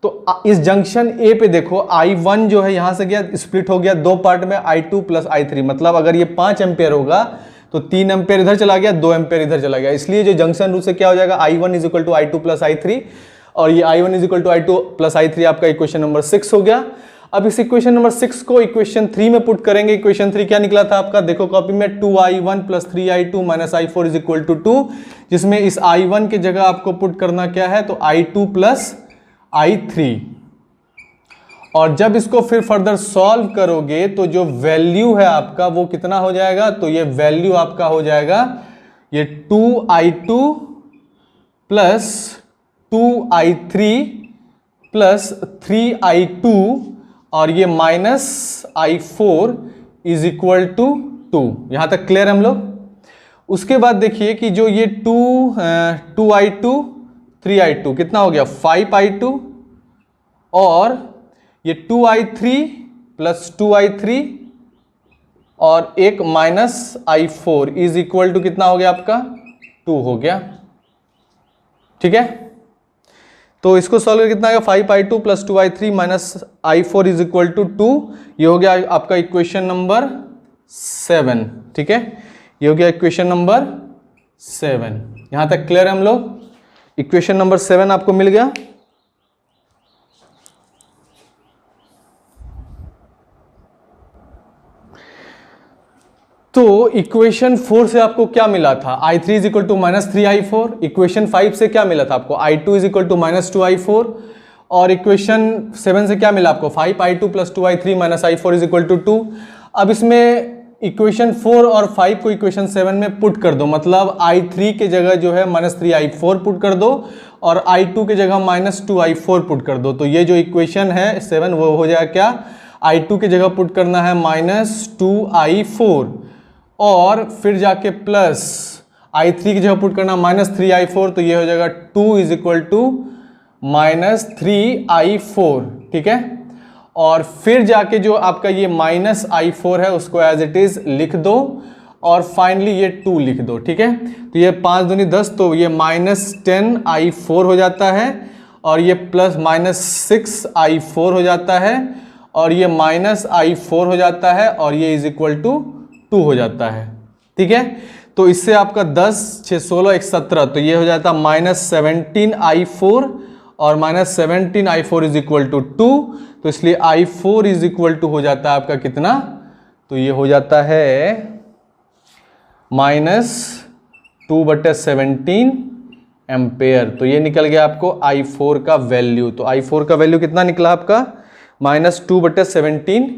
A: तो इस जंक्शन ए पे देखो, i1 जो है यहां से गया, स्प्लिट हो गया 2 पार्ट में, i2 प्लस i3। मतलब अगर ये 5 एम्पेयर होगा, तो 3 एम्पेयर इधर चला गया, 2 एम्पेयर इधर चला गया। इसलिए जो जंक्शन रूल से क्या हो जाएगा, i1 is equal to i2 plus i3, और ये i1 is equal to i2 plus i3 आपका इक्वेशन नंबर 6 हो गया। अब इस इक्वेशन नंबर 6 को इक्वेशन 3 में पुट करेंगे। इक्वेशन 3 क्या निकला था आपका, देखो कॉपी में, 2i1 plus 3i2 minus i4 is equal to 2, जिसमें इस i1 की जगह आपको पुट करना क्या है, तो i2 प्लस i3। और जब इसको फिर फर्दर सॉल्व करोगे, तो जो वैल्यू है आपका वो कितना हो जाएगा, तो ये वैल्यू आपका हो जाएगा ये 2i2 plus 2i3 plus 3i2, और ये minus i4 is equal to 2। यहां तक क्लियर हम लोग। उसके बाद देखिए कि जो ये 2i2 3i2 कितना हो गया, 5i2, और ये 2i3 प्लस 2i3 और एक minus i4 is equal to कितना हो गया आपका, 2 हो गया, ठीक है। तो इसको सॉल्व करके कितना आएगा, 5i2 plus 2i3 minus i4 is equal to 2। ये हो गया आपका इक्वेशन नंबर 7, ठीक है। ये हो गया इक्वेशन नंबर 7। यहां तक क्लियर है हम लोग। इक्वेशन नंबर 7 आपको मिल गया। तो इक्वेशन 4 से आपको क्या मिला था, i3 is equal to -3i4। Equation 5 से क्या मिला था आपको, i2 is equal to -2i4। और इक्वेशन 7 से क्या मिला आपको, 5i2 plus 2i3 minus i4 is equal to 2। अब इसमें इक्वेशन 4 और 5 को इक्वेशन 7 में पुट कर दो, मतलब I3 के जगह जो है -3i4 पुट कर दो और I2 के जगह -2i4 पुट कर दो। तो ये जो इक्वेशन है 7 वो हो जाएगा क्या, I2 के जगह पुट करना है -2i4 और फिर जाके प्लस I3 की जगह पुट करना -3i4, तो ये हो जाएगा 2 = -3i4, ठीक है। और फिर जाके जो आपका ये -i4 है उसको एज इट इज लिख दो और फाइनली ये 2 लिख दो, ठीक है। तो ये 5 दूनी 10, तो ये -10i4 हो जाता है और ये प्लस -6i4 हो जाता है और ये -i4 हो जाता है और ये =2 हो जाता है, ठीक है। तो इससे आपका 10, 6, 16, 1, 17, तो ये हो जाता है -17i4 और -17i4 = 2, तो इसलिए i4 = हो जाता है आपका कितना, तो ये हो जाता है -2/17 एम्पेयर। तो ये निकल गया आपको i4 का वैल्यू। तो i4 का वैल्यू कितना निकला आपका, -2/17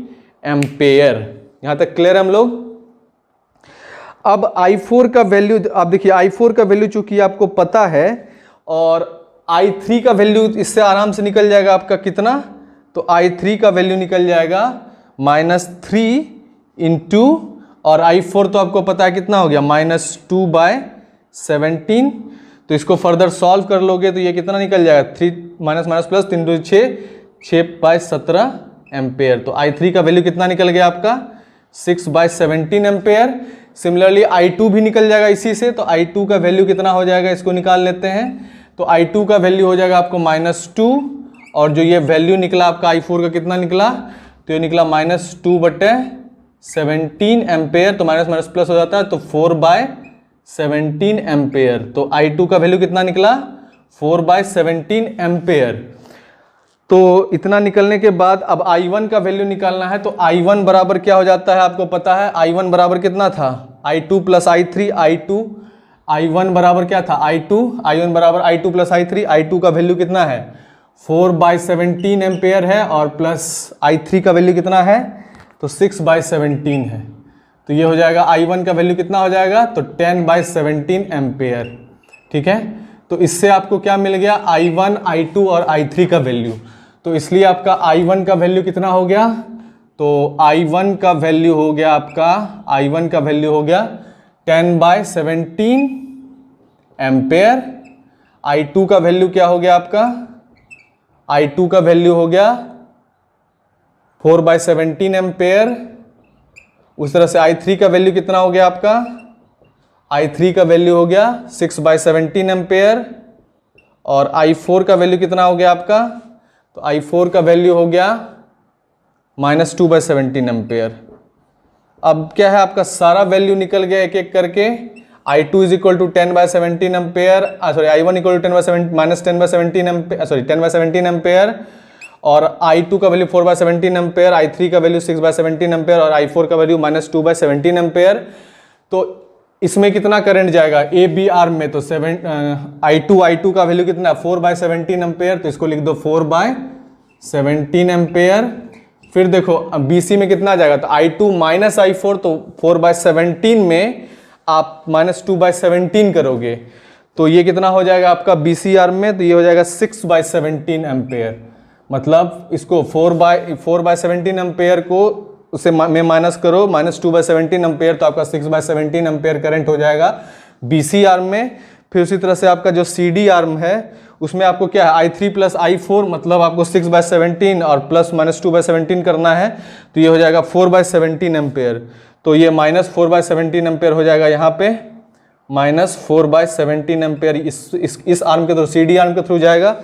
A: एम्पेयर। यहां तक क्लियर हम लोग। अब i4 का वैल्यू आप देखिए, i4 का वैल्यू चूंकि आपको पता है और i3 का वैल्यू इससे आराम से निकल जाएगा आपका कितना, तो i3 का वैल्यू निकल जाएगा -3 इंटू, और i4 तो आपको पता है कितना हो गया, -2/17। तो इसको फर्दर सॉल्व कर लोगे तो ये कितना निकल जाएगा, 3 माइनस प्लस 3 2 6, 6/17 एम्पेयर। तो i3 का वैल्यू कितना निकल गया आपका, 6/17 एम्पेयर। सिमिलरली i2 भी निकल जाएगा इसी से, तो i2 का वैल्यू कितना हो जाएगा, इसको निकाल लेते हैं। तो i2 का वैल्यू हो जाएगा आपको -2 और जो ये वैल्यू निकला आपका i4 का कितना निकला, तो ये निकला -2/17 एम्पेयर। तो माइनस प्लस हो जाता है, तो 4/17 एम्पेयर। तो i2 का वैल्यू कितना निकला, 4/17 एम्पेयर। तो इतना निकलने के बाद अब i1 का वैल्यू निकालना है। तो i1 बराबर क्या हो जाता है, आपको पता है i1 बराबर कितना था, i2 + i3, i1 बराबर क्या था, i1 बराबर i2 + i3, i2 का वैल्यू कितना है, 4/17 एम्पेयर है और प्लस i3 का वैल्यू कितना है, तो 6/17 है। तो ये हो जाएगा i1 का वैल्यू कितना हो जाएगा, तो 10/17 एम्पेयर, ठीक है। तो इससे आपको क्या मिल गया, i1, i2 और i3 का वैल्यू। तो इसलिए आपका i1 का वैल्यू कितना हो गया, तो i1 का वैल्यू हो गया आपका, i1 का वैल्यू हो गया 10/17 एम्पेयर। i2 का वैल्यू क्या हो गया आपका, i2 का वैल्यू हो गया 4/17 एम्पेयर। उस तरह से i3 का वैल्यू कितना हो गया आपका, i3 का वैल्यू हो गया 6/17 एम्पेयर और i4 का वैल्यू कितना हो गया आपका, तो i4 का वैल्यू हो गया -2/17 एम्पेयर। अब क्या है, आपका सारा वैल्यू निकल गया एक एक करके। i2 = 10/17 ampere, i1 = 10/17 ampere, 10/17 ampere और i2 का वैल्यू 4/17 एम्पेयर, i3 का वैल्यू 6/17 एम्पेयर और i4 का वैल्यू -2/17 एम्पेयर। तो इसमें कितना करंट जाएगा, ए बी आर्म में, तो i2 का वैल्यू कितना, 4/17 एम्पेयर, तो इसको लिख दो 4/17 एम्पेयर। फिर देखो BC में कितना जाएगा, तो i2 - i4, तो 4/17 में आप -2/17 करोगे तो ये कितना हो जाएगा आपका BC आर्म में, तो ये हो जाएगा 6/17 एम्पेयर। मतलब इसको 4/17 एम्पेयर को उससे में माइनस करो, -2/17 एम्पेयर, तो आपका 6/17 एम्पेयर करंट हो जाएगा BC आर्म में। फिर उसी तरह से आपका जो CD आर्म है उसमें आपको क्या है, i3 + i4, मतलब आपको 6/17 और प्लस -2/17 करना है, तो ये हो जाएगा 4/17 एम्पेयर। तो ये -4/17 एम्पेयर हो जाएगा यहाँ पे, -4/17 एम्पेयर इस आर्म के थ्रू, CD आर्म के थ्रू जाएगा।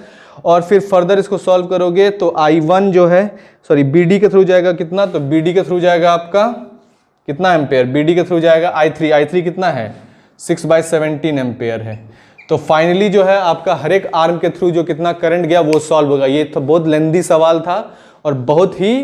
A: और फिर फर्दर इसको सॉल्व करोगे तो i1 जो है, BD के थ्रू जाएगा कितना, तो BD के थ्रू जाएगा आपका कितना एम्पेयर, BD के थ्रू जाएगा i3 कितना है, 6/17 एम्पेयर है। तो फाइनली जो है आपका हर एक आर्म के थ्रू जो कितना करंट गया वो सॉल्व होगा। ये तो बहुत लेंदी सवाल था और बहुत ही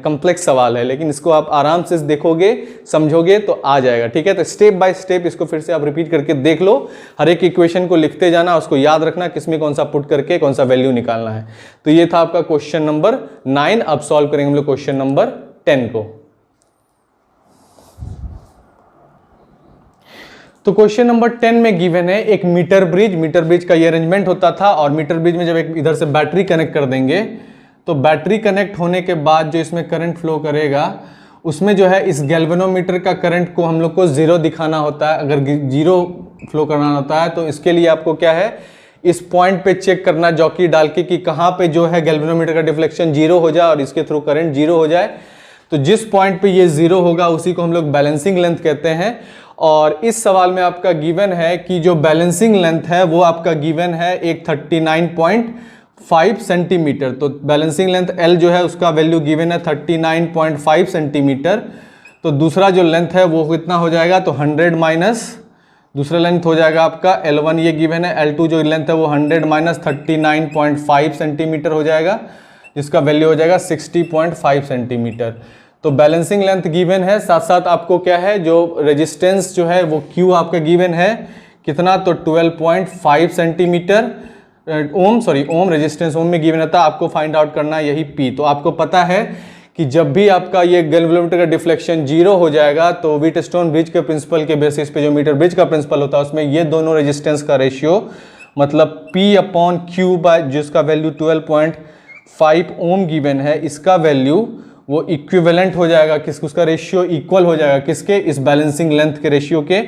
A: कॉम्प्लेक्स सवाल है, लेकिन इसको आप आराम से देखोगे, समझोगे तो आ जाएगा, ठीक है। तो स्टेप बाय स्टेप इसको फिर से आप रिपीट करके देख लो, हर एक इक्वेशन को लिखते जाना, उसको याद रखना किसमें कौन सा पुट करके कौन सा वैल्यू निकालना है। तो ये था आपका क्वेश्चन नंबर 9। अब सॉल्व करेंगे हम लोग क्वेश्चन नंबर 10 को। तो क्वेश्चन नंबर 10 में गिवन है एक मीटर ब्रिज का ये अरेंजमेंट होता था, और मीटर ब्रिज में जब एक इधर से बैटरी कनेक्ट कर देंगे तो बैटरी कनेक्ट होने के बाद जो इसमें करंट फ्लो करेगा उसमें जो है इस गैल्वेनोमीटर का करंट को हम लोग को जीरो दिखाना होता है। अगर जीरो फ्लो करना होता है तो इसके लिए आपको क्या है, इस पॉइंट पे चेक करना जॉकी डाल के कि कहाँ पे जो है गैल्वेनोमीटर का डिफ्लेक्शन जीरो हो जाए और इसके थ्रू करंट जीरो हो जाए। तो जिस पॉइंट पे ये जीरो होगा उसी को हम लोग बैलेंसिंग लेंथ कहते हैं। और इस सवाल में आपका गिवन है कि जो बैलेंसिंग लेंथ है वो आपका गिवन है एक 39.5 सेंटीमीटर। तो बैलेंसिंग लेंथ L जो है उसका वैल्यू गिवन है 39.5 सेंटीमीटर। तो दूसरा जो लेंथ है वो कितना हो जाएगा, तो 100 माइनस दूसरा लेंथ हो जाएगा आपका L1 ये गिवन है, L2 जो लेंथ है वो 100 माइनस 39.5 सेंटीमीटर हो जाएगा, जिसका वैल्यू हो जाएगा 60.5 सेंटीमीटर। तो बैलेंसिंग लेंथ गिवन है, साथ साथ आपको क्या है जो रेजिस्टेंस जो है वो Q आपका गिवन है कितना, तो 12.5 सेंटीमीटर ओम रेजिस्टेंस ओम में गिवन था, आपको फाइंड आउट करना है यही P। तो आपको पता है कि जब भी आपका ये गैल्वेनोमीटर का डिफ्लेक्शन जीरो हो जाएगा तो व्हीटस्टोन ब्रिज के प्रिंसिपल के बेसिस पे जो मीटर ब्रिज का प्रिंसिपल होता है उसमें ये दोनों रेजिस्टेंस का रेशियो मतलब P/Q बाय जिसका वैल्यू 12.5 ओम गिवन है, इसका वैल्यू वो इक्विवेलेंट हो जाएगा उसका रेशियो इक्वल हो जाएगा किसके, इस बैलेंसिंग लेंथ के रेशियो के,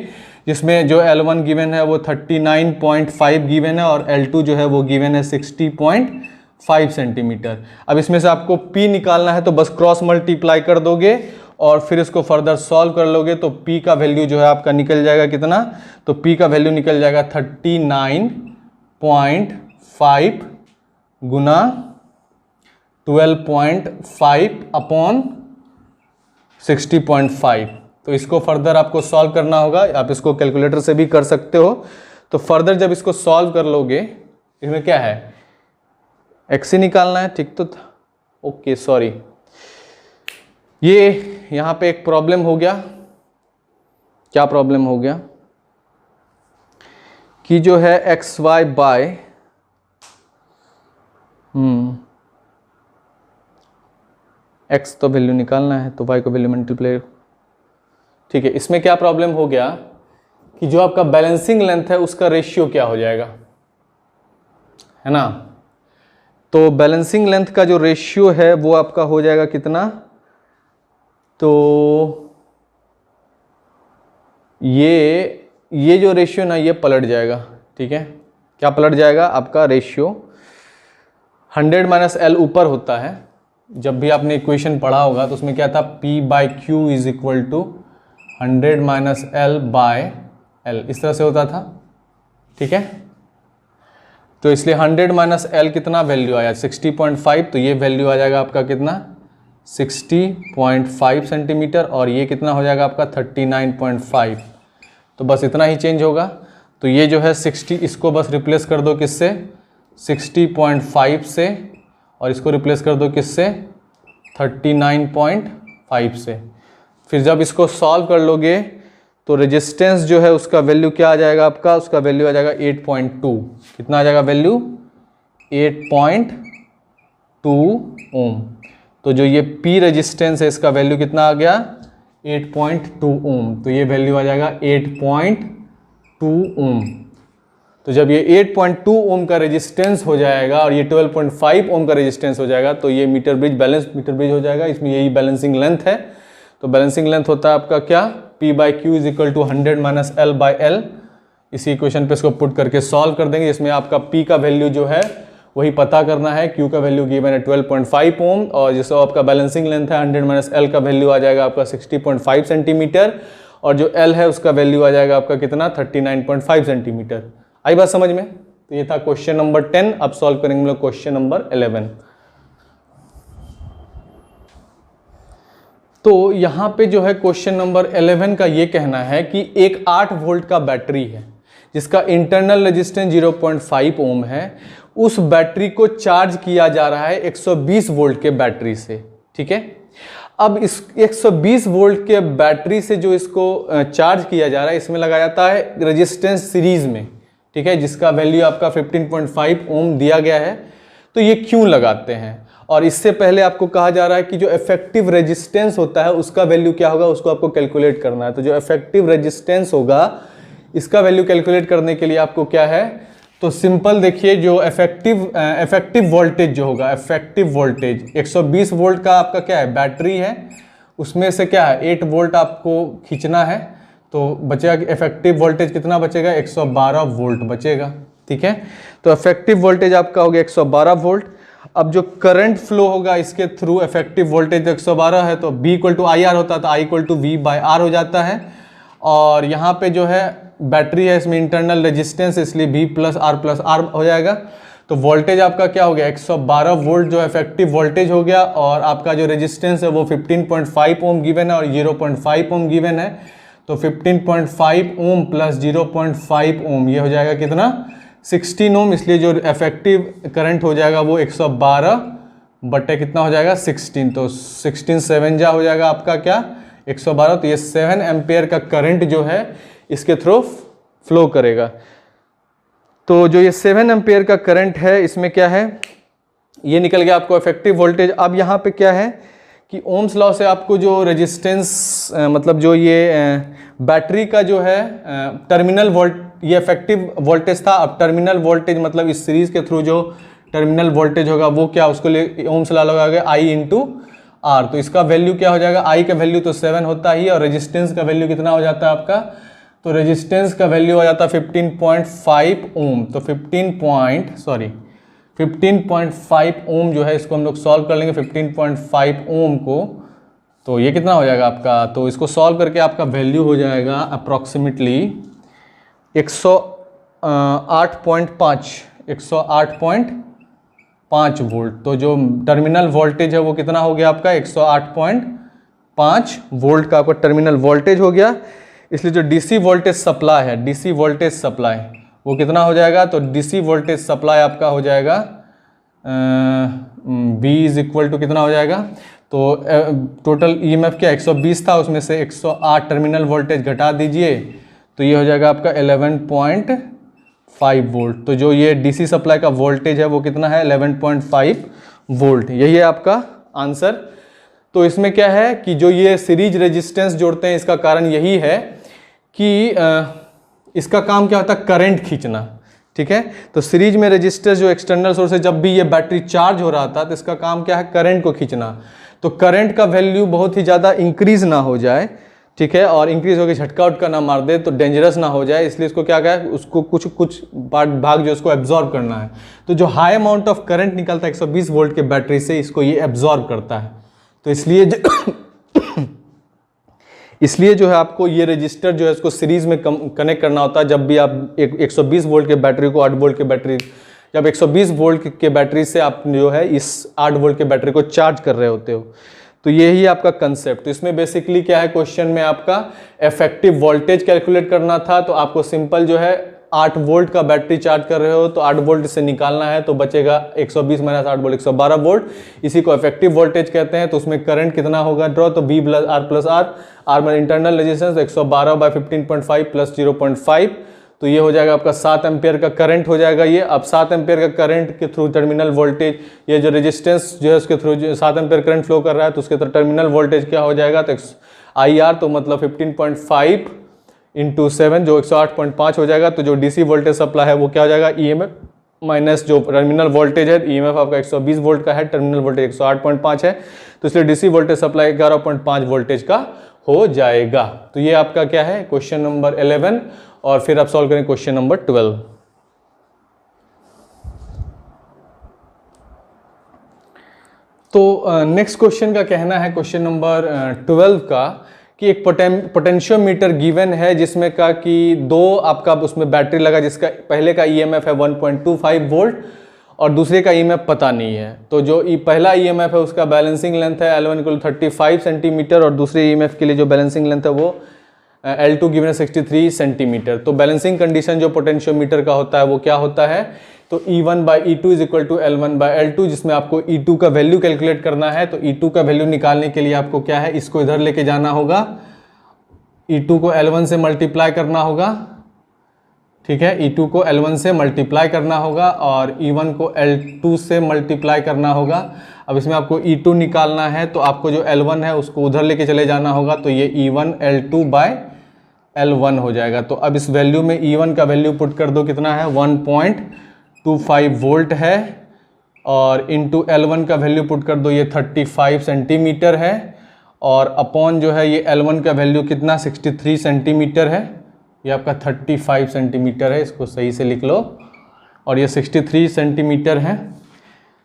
A: जिसमें जो L1 गिवन है वो 39.5 गिवन है और L2 जो है वो गिवन है 60.5 सेंटीमीटर। अब इसमें से आपको P निकालना है तो बस क्रॉस मल्टीप्लाई कर दोगे और फिर इसको फर्दर सॉल्व कर लोगे तो P का वैल्यू जो है आपका निकल जाएगा कितना, तो P का वैल्यू निकल जाएगा 39.5 गुना 12.5 अपॉन 60.5। तो इसको फर्दर आपको सॉल्व करना होगा, आप इसको कैलकुलेटर से भी कर सकते हो। तो फर्दर जब इसको सॉल्व कर लोगे, इसमें क्या है x ही निकालना है, ठीक तो था, ओके सॉरी ये यहाँ पे एक प्रॉब्लम हो गया। क्या प्रॉब्लम हो गया कि जो है एक्स वाई बाय एक्स तो वैल्यू निकालना है तो वाई को वैल्यू मल्टीप्लाई, ठीक है। इसमें क्या प्रॉब्लम हो गया कि जो आपका बैलेंसिंग लेंथ है उसका रेशियो क्या हो जाएगा, है ना। तो बैलेंसिंग लेंथ का जो रेशियो है वो आपका हो जाएगा कितना, तो ये जो रेशियो ना ये पलट जाएगा, ठीक है। क्या पलट जाएगा, आपका रेशियो 100 माइनस एल ऊपर होता है। जब भी आपने इक्वेशन पढ़ा होगा तो उसमें क्या था, P/Q is equal to 100 minus L by L, इस तरह से होता था, ठीक है। तो इसलिए 100 माइनस एल कितना वैल्यू आया 60.5, तो ये वैल्यू आ जाएगा आपका कितना 60.5 सेंटीमीटर और ये कितना हो जाएगा आपका 39.5। तो बस इतना ही चेंज होगा। तो ये जो है 60, इसको बस रिप्लेस कर दो किससे 60.5 से, और इसको रिप्लेस कर दो किससे 39.5 से। फिर जब इसको सॉल्व कर लोगे तो रेजिस्टेंस जो है उसका वैल्यू क्या आ जाएगा आपका, उसका वैल्यू आ जाएगा 8.2। कितना आ जाएगा वैल्यू 8.2 ओम। तो जो ये P रेजिस्टेंस है इसका वैल्यू कितना आ गया 8.2 ओम। तो ये वैल्यू आ जाएगा 8.2 ओम। तो जब ये 8.2 ओम का रेजिस्टेंस हो जाएगा और ये 12.5 ओम का रेजिस्टेंस हो जाएगा तो ये meter bridge balance meter bridge हो जाएगा। इसमें यही बैलेंसिंग लेंथ है। तो बैलेंसिंग लेंथ होता है आपका क्या, P/Q is equal to 100 minus L by L. इसी इक्वेशन पे इसको पुट करके सॉल्व कर देंगे। इसमें आपका P का वैल्यू जो है वही पता करना है। Q का वैल्यू गिवन है 12.5 ओम और जिससे आपका बैलेंसिंग लेंथ है 100 माइनस एल का वैल्यू आ जाएगा आपका 60.5 सेंटीमीटर और जो L है उसका वैल्यू आ जाएगा आपका कितना 39.5 सेंटीमीटर। आई बात समझ में। तो ये था क्वेश्चन नंबर 10। अब सॉल्व करेंगे हम लोग क्वेश्चन नंबर 11। तो यहाँ पे जो है क्वेश्चन नंबर 11 का ये कहना है कि एक 8 वोल्ट का बैटरी है जिसका इंटरनल रेजिस्टेंस 0.5 ओम है। उस बैटरी को चार्ज किया जा रहा है 120 वोल्ट के बैटरी से, ठीक है। अब इस 120 वोल्ट के बैटरी से जो इसको चार्ज किया जा रहा है इसमें लगाया जाता है रेजिस्टेंस सीरीज में, ठीक है, जिसका वैल्यू आपका 15.5 ओम दिया गया है। तो ये क्यों लगाते हैं, और इससे पहले आपको कहा जा रहा है कि जो इफेक्टिव रेजिस्टेंस होता है उसका वैल्यू क्या होगा उसको आपको कैलकुलेट करना है। तो जो इफेक्टिव रेजिस्टेंस होगा इसका वैल्यू कैलकुलेट करने के लिए आपको क्या है, तो सिंपल देखिए, जो इफेक्टिव वोल्टेज जो होगा, इफेक्टिव वोल्टेज 120 वोल्ट का आपका क्या है, बैटरी है, उसमें से क्या है 8 वोल्ट आपको खींचना है, तो बचेगा इफेक्टिव वोल्टेज कितना बचेगा, 112 वोल्ट बचेगा। ठीक है, तो इफेक्टिव वोल्टेज आपका हो गया 112 वोल्ट। अब जो करंट फ्लो होगा इसके थ्रू, इफेक्टिव वोल्टेज 112 है तो B equal to I R होता है, तो I equal to V by R हो जाता है। और यहाँ पे जो है बैटरी है, इसमें इंटरनल रेजिस्टेंस, इसलिए V प्लस आर हो जाएगा। तो वोल्टेज आपका क्या हो गया, 112 वोल्ट जो इफेक्टिव वोल्टेज हो गया, और आपका जो रेजिस्टेंस है वो 15.5 ओम गिवन है और 0.5 ओम गिवन है। तो 15.5 ओम प्लस 0.5 ओम, ये हो जाएगा कितना, 16 ओम। इसलिए जो इफेक्टिव करंट हो जाएगा वो 112 बटे कितना हो जाएगा, 16। तो 16 7 जा हो जाएगा आपका क्या, 112। तो ये 7 एम्पेयर का करंट जो है इसके थ्रू फ्लो करेगा। तो जो ये 7 एम्पेयर का करंट है, इसमें क्या है, ये निकल गया आपको इफेक्टिव वोल्टेज। अब यहाँ पे क्या है कि ओम्स लॉ से आपको जो रेजिस्टेंस, मतलब जो ये बैटरी का जो है टर्मिनल वोल्ट, ये इफेक्टिव वोल्टेज था। अब टर्मिनल वोल्टेज मतलब इस सीरीज के थ्रू जो टर्मिनल वोल्टेज होगा वो क्या, उसको लिए ओम्स लॉ लगाओगे I इंटू आर। तो इसका वैल्यू क्या हो जाएगा, I का वैल्यू तो 7 होता ही, और रेजिस्टेंस का वैल्यू कितना हो जाता है आपका, तो रेजिस्टेंस का वैल्यू हो जाता है 15.5 ओम। तो 15.5 ओम जो है, इसको हम लोग सॉल्व कर लेंगे 15.5 ओम को। तो ये कितना हो जाएगा आपका, तो इसको सॉल्व करके आपका वैल्यू हो जाएगा अप्रॉक्सीमेटली 108.5 वोल्ट। तो जो टर्मिनल वोल्टेज है वो कितना हो गया आपका, 108.5 वोल्ट का आपका टर्मिनल वोल्टेज हो गया। इसलिए जो डीसी वोल्टेज सप्लाई है, डीसी वोल्टेज सप्लाई वो कितना हो जाएगा, तो डीसी वोल्टेज सप्लाई आपका हो जाएगा V इज इक्वल टू कितना हो जाएगा, तो टोटल ईएमएफ क्या 120 था, उसमें से 108 टर्मिनल वोल्टेज घटा दीजिए, तो ये हो जाएगा आपका 11.5 वोल्ट। तो जो ये डीसी सप्लाई का वोल्टेज है वो कितना है, 11.5 वोल्ट। यही है आपका आंसर। तो इसमें क्या है कि जो ये सीरीज रेजिस्टेंस जोड़ते हैं, इसका कारण यही है कि इसका काम क्या होता है, करंट खींचना। ठीक है, तो सीरीज में रेजिस्टेंस जो एक्सटर्नल सोर्स है, जब भी ये बैटरी चार्ज हो रहा था तो इसका काम क्या है, करंट को खींचना। तो करंट का वैल्यू बहुत ही ज़्यादा इंक्रीज ना हो जाए, ठीक है, और इंक्रीज होकर झटका उटका ना मार दे, तो डेंजरस ना हो जाए, इसलिए इसको क्या कहा, उसको कुछ भाग जो उसको एब्जॉर्ब करना है। तो जो हाई अमाउंट ऑफ करंट निकलता है 120 वोल्ट के बैटरी से, इसको ये एब्जॉर्ब करता है। तो इसलिए जो है आपको ये रजिस्टर जो है इसको सीरीज में कनेक्ट करना होता है। जब भी आप 120 वोल्ट के बैटरी को 8 वोल्ट के बैटरी, जब 120 वोल्ट के बैटरी से आप जो है इस 8 वोल्ट के बैटरी को चार्ज कर रहे होते हो, तो यही आपका कंसेप्ट। तो इसमें बेसिकली क्या है, क्वेश्चन में आपका इफेक्टिव वोल्टेज कैलकुलेट करना था। तो आपको सिंपल जो है 8 वोल्ट का बैटरी चार्ज कर रहे हो तो 8 वोल्ट से निकालना है, तो बचेगा 120 माइनस 8 वोल्ट 112 वोल्ट। इसी को इफेक्टिव वोल्टेज कहते हैं। तो उसमें करंट कितना होगा ड्रॉ, तो B प्लस आर में इंटरनल रेजिस्टेंस 112 बाई 15.5 प्लस 0.5, तो ये हो जाएगा आपका 7 एम्पेयर का करंट हो जाएगा ये। अब 7 एम्पेयर का करंट के थ्रू टर्मिनल वोल्टेज, ये जो रेजिस्टेंस जो है उसके थ्रू 7 एम्पेयर करंट फ्लो कर रहा है, तो उसके थ्रू टर्मिनल वोल्टेज क्या हो जाएगा, तो IR, तो मतलब 15.5 इंटू 7 जो 108.5 हो जाएगा। तो जो डीसी वोल्टेज सप्लाई है वो क्या हो जाएगा, EMF माइनस जो टर्मिनल वोल्टेज है, EMF आपका 120 वोल्ट का है, टर्मिनल वोल्टेज 108.5 है, तो इसलिए डीसी वोल्टेज सप्लाई 11.5 वोल्टेज का हो जाएगा। तो ये आपका क्या है, क्वेश्चन नंबर 11। और फिर आप सॉल्व करें क्वेश्चन नंबर 12। तो नेक्स्ट क्वेश्चन का कहना है, क्वेश्चन नंबर 12 का, कि एक पोटेंशियोमीटर गिवन है जिसमें का कि 2 आपका उसमें बैटरी लगा, जिसका पहले का EMF है 1.25 वोल्ट और दूसरे का EMF पता नहीं है। तो जो पहला EMF है उसका बैलेंसिंग लेंथ है L1 = 35 सेंटीमीटर और दूसरे EMF के लिए जो बैलेंसिंग लेंथ है वो L2 गिवन है 63 सेंटीमीटर। तो बैलेंसिंग कंडीशन जो पोटेंशियोमीटर का होता है वो क्या होता है, तो E1 by E2 is equal to L1 by L2, जिसमें आपको E2 का वैल्यू कैलकुलेट करना है। तो E2 का वैल्यू निकालने के लिए आपको क्या है, इसको इधर लेके जाना होगा, E2 को L1 से मल्टीप्लाई करना होगा, ठीक है, E2 को L1 से मल्टीप्लाई करना होगा और E1 को L2 से मल्टीप्लाई करना होगा। अब इसमें आपको E2 निकालना है, तो आपको जो L1 है उसको उधर लेके चले जाना होगा, तो ये E1 L2 बाय L1 हो जाएगा। तो अब इस वैल्यू में E1 का वैल्यू पुट कर दो, कितना है 1.25 वोल्ट है, और इंटू L1 का वैल्यू पुट कर दो, ये 35 सेंटीमीटर है, और अपॉन जो है ये L1 का वैल्यू कितना 63 सेंटीमीटर है, ये आपका 35 सेंटीमीटर है, इसको सही से लिख लो, और ये 63 सेंटीमीटर है।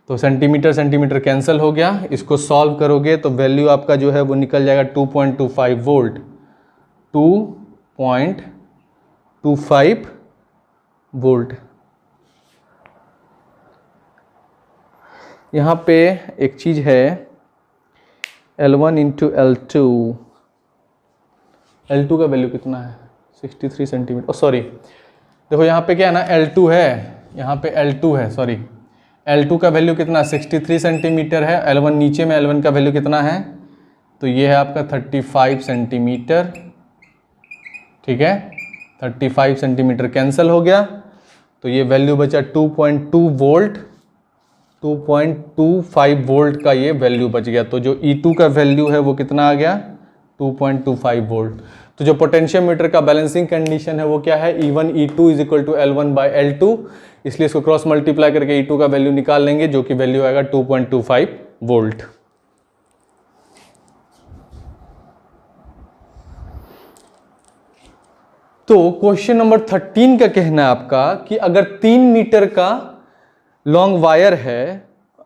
A: तो सेंटीमीटर सेंटीमीटर कैंसिल हो गया, इसको सॉल्व करोगे तो वैल्यू आपका जो है वो निकल जाएगा 2.25 वोल्ट, 2.25 वोल्ट। यहाँ पे एक चीज़ है L1 इंटू L2 का वैल्यू कितना है 63 सेंटीमीटर, सॉरी देखो यहाँ पे क्या है ना L2 है, यहाँ पे L2 है, सॉरी L2 का वैल्यू कितना 63 सेंटीमीटर है, L1 नीचे में L1 का वैल्यू कितना है, तो ये है आपका 35 सेंटीमीटर, ठीक है 35 सेंटीमीटर कैंसिल हो गया, तो ये वैल्यू बचा 2.2 वोल्ट, 2.25 वोल्ट का ये वैल्यू बच गया। तो जो E2 का वैल्यू है वो कितना आ गया 2.25 वोल्ट। तो जो पोटेंशियोमीटर का बैलेंसिंग कंडीशन है वो क्या है, E1 E2 is equal to L1 by L2, इसलिए इसको क्रॉस मल्टीप्लाई करके E2 का वैल्यू निकाल लेंगे, जो कि वैल्यू आएगा 2.25 वोल्ट। तो क्वेश्चन नंबर 13 का कहना है आपका कि अगर 3 मीटर का लॉन्ग वायर है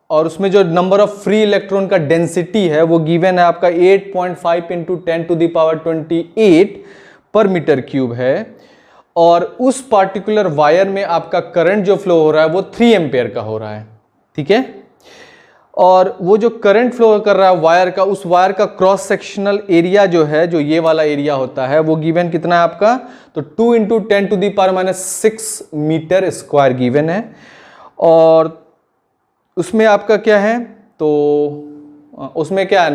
A: और उसमें जो नंबर ऑफ फ्री इलेक्ट्रॉन का डेंसिटी है वो गिवन है आपका 8.5 इंटू 10 टू द पावर 28 पर मीटर क्यूब है, और उस पार्टिकुलर वायर में आपका करंट जो फ्लो हो रहा है वो 3 एम्पेयर का हो रहा है, ठीक है। और वो जो करंट फ्लो कर रहा है वायर का, उस वायर का क्रॉस सेक्शनल एरिया जो है, जो ये वाला एरिया होता है, वो गिवन कितना है आपका, तो 2 into 10 to the power -6 meter square given है। और उसमें आपका क्या है, तो उसमें क्या है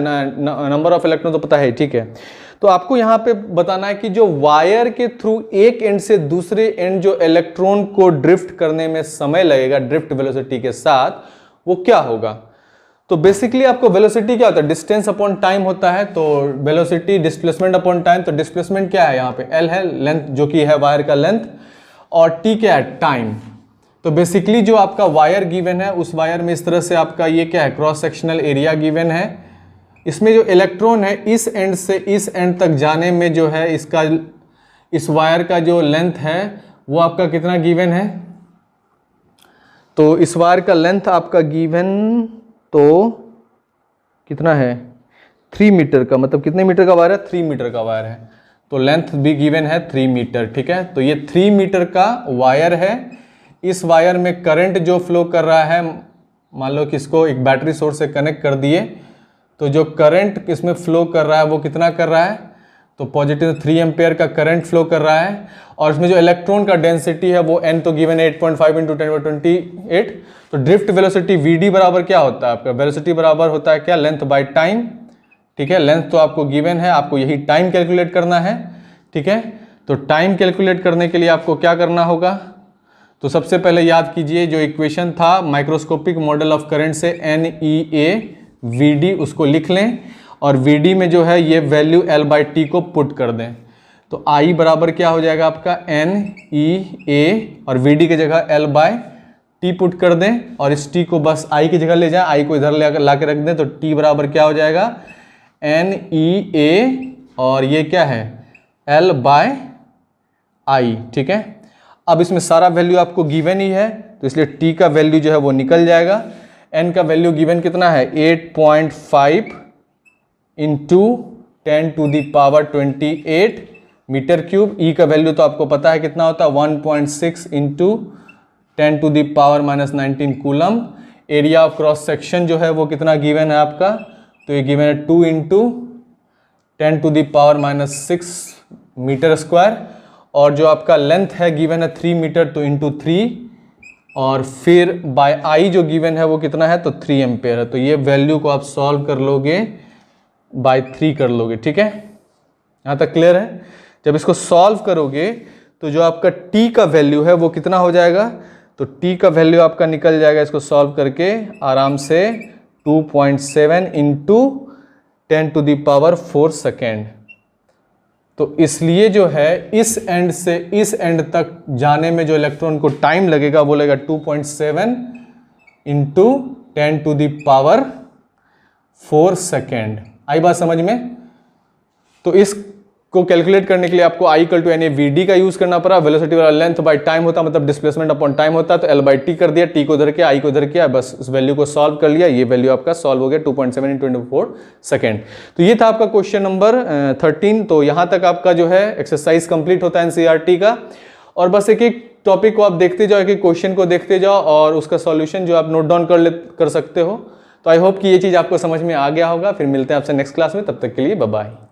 A: नंबर ऑफ इलेक्ट्रॉन तो पता है, ठीक है। तो आपको यहाँ पे बताना है कि जो वायर के थ्रू एक एंड से दूसरे एंड जो इलेक्ट्रॉन को ड्रिफ्ट करने में समय लगेगा ड्रिफ्ट वेलोसिटी के साथ, वो क्या होगा। तो बेसिकली आपको वेलोसिटी क्या होता है, डिस्टेंस अपॉन टाइम होता है। तो वेलोसिटी डिस्प्लेसमेंट अपॉन टाइम, तो डिस्प्लेसमेंट क्या है यहाँ पे L है, लेंथ जो कि है वायर का लेंथ, और T क्या है टाइम। तो बेसिकली जो आपका वायर गिवन है उस वायर में इस तरह से आपका ये क्या है क्रॉस सेक्शनल एरिया गिवन है। इसमें जो इलेक्ट्रॉन है इस एंड से इस एंड तक जाने में जो है इसका इस वायर का जो लेंथ है वो आपका कितना गिवन है, तो इस वायर का लेंथ आपका गिवन तो कितना है 3 मीटर का, मतलब कितने मीटर का वायर है 3 मीटर का वायर है, तो लेंथ भी गिवन है 3 मीटर, ठीक है। तो ये 3 मीटर का वायर है, इस वायर में करंट जो फ्लो कर रहा है, मान लो कि इसको एक बैटरी सोर्स से कनेक्ट कर दिए, तो जो करंट इसमें फ्लो कर रहा है वो कितना कर रहा है, तो पॉजिटिव 3 एम्पेयर का करंट फ्लो कर रहा है। और इसमें जो इलेक्ट्रॉन का डेंसिटी है वो n तो गिवन है 8.5 इंटू 10⁻28। तो ड्रिफ्ट वेलोसिटी Vd बराबर क्या होता है आपका, वेलोसिटी बराबर होता है क्या, लेंथ बाय टाइम, ठीक है। लेंथ तो आपको गिवन है, आपको यही टाइम कैलकुलेट करना है, ठीक है। तो टाइम कैलकुलेट करने के लिए आपको क्या करना होगा, तो सबसे पहले याद कीजिए जो इक्वेशन था माइक्रोस्कोपिक मॉडल ऑफ करंट से NEA/Vd उसको लिख लें, और Vd में जो है ये वैल्यू L/T को पुट कर दें। तो I बराबर क्या हो जाएगा आपका NEA, और Vd की जगह L/T पुट कर दें, और इस T को बस I की जगह ले जाएं, I को इधर ला के रख दें, तो T बराबर क्या हो जाएगा NEA, और ये क्या है L/I, ठीक है। अब इसमें सारा वैल्यू आपको गिवन ही है, तो इसलिए T का वैल्यू जो है वो निकल जाएगा। N का वैल्यू गिवन कितना है 8.5 into 10 to the power 28 meter cube. E का वैल्यू तो आपको पता है कितना होता है 1.6 into 10 to the power -19 coulomb. Area of cross section जो है वो कितना गिवन है आपका, तो ये गिवन है 2 into 10 to the power -6 meter square, और जो आपका लेंथ है गिवन है 3 मीटर, तो इंटू 3, और फिर बाय I जो गिवन है वो कितना है, तो 3 एम्पेयर है। तो ये वैल्यू को आप सॉल्व कर लोगे बाय 3 कर लोगे, ठीक है। यहाँ तक क्लियर है। जब इसको सॉल्व करोगे तो जो आपका T का वैल्यू है वो कितना हो जाएगा, तो T का वैल्यू आपका निकल जाएगा इसको सॉल्व करके आराम से 2.7 into 10 to the power 4 second, तो इसलिए जो है इस एंड से इस एंड तक जाने में जो इलेक्ट्रॉन को टाइम लगेगा वो लगेगा 2.7 इंटू 10⁴ सेकेंड। आई बात समझ में? तो इसको कैलकुलेट करने के लिए आपको I = NAVD का यूज करना पड़ा। वेलोसिटी वाला लेंथ बाय टाइम होता, मतलब डिस्प्लेसमेंट अपॉन टाइम होता, तो L/T कर दिया, T को उधर किया, I को उधर किया, बस उस वैल्यू को सॉल्व कर लिया। ये वैल्यू आपका सॉल्व हो गया 2.7 × 10⁴ सेकेंड। तो ये था आपका क्वेश्चन नंबर 13। तो यहां तक आपका जो है एक्सरसाइज कंप्लीट होता है NCERT का। और बस एक एक टॉपिक को आप देखते जाओ, एक एक क्वेश्चन को देखते जाओ और उसका सॉल्यूशन जो आप नोट डाउन कर सकते हो। तो आई होप कि ये चीज आपको समझ में आ गया होगा। फिर मिलते हैं आपसे नेक्स्ट क्लास में, तब तक के लिए बाय बाय।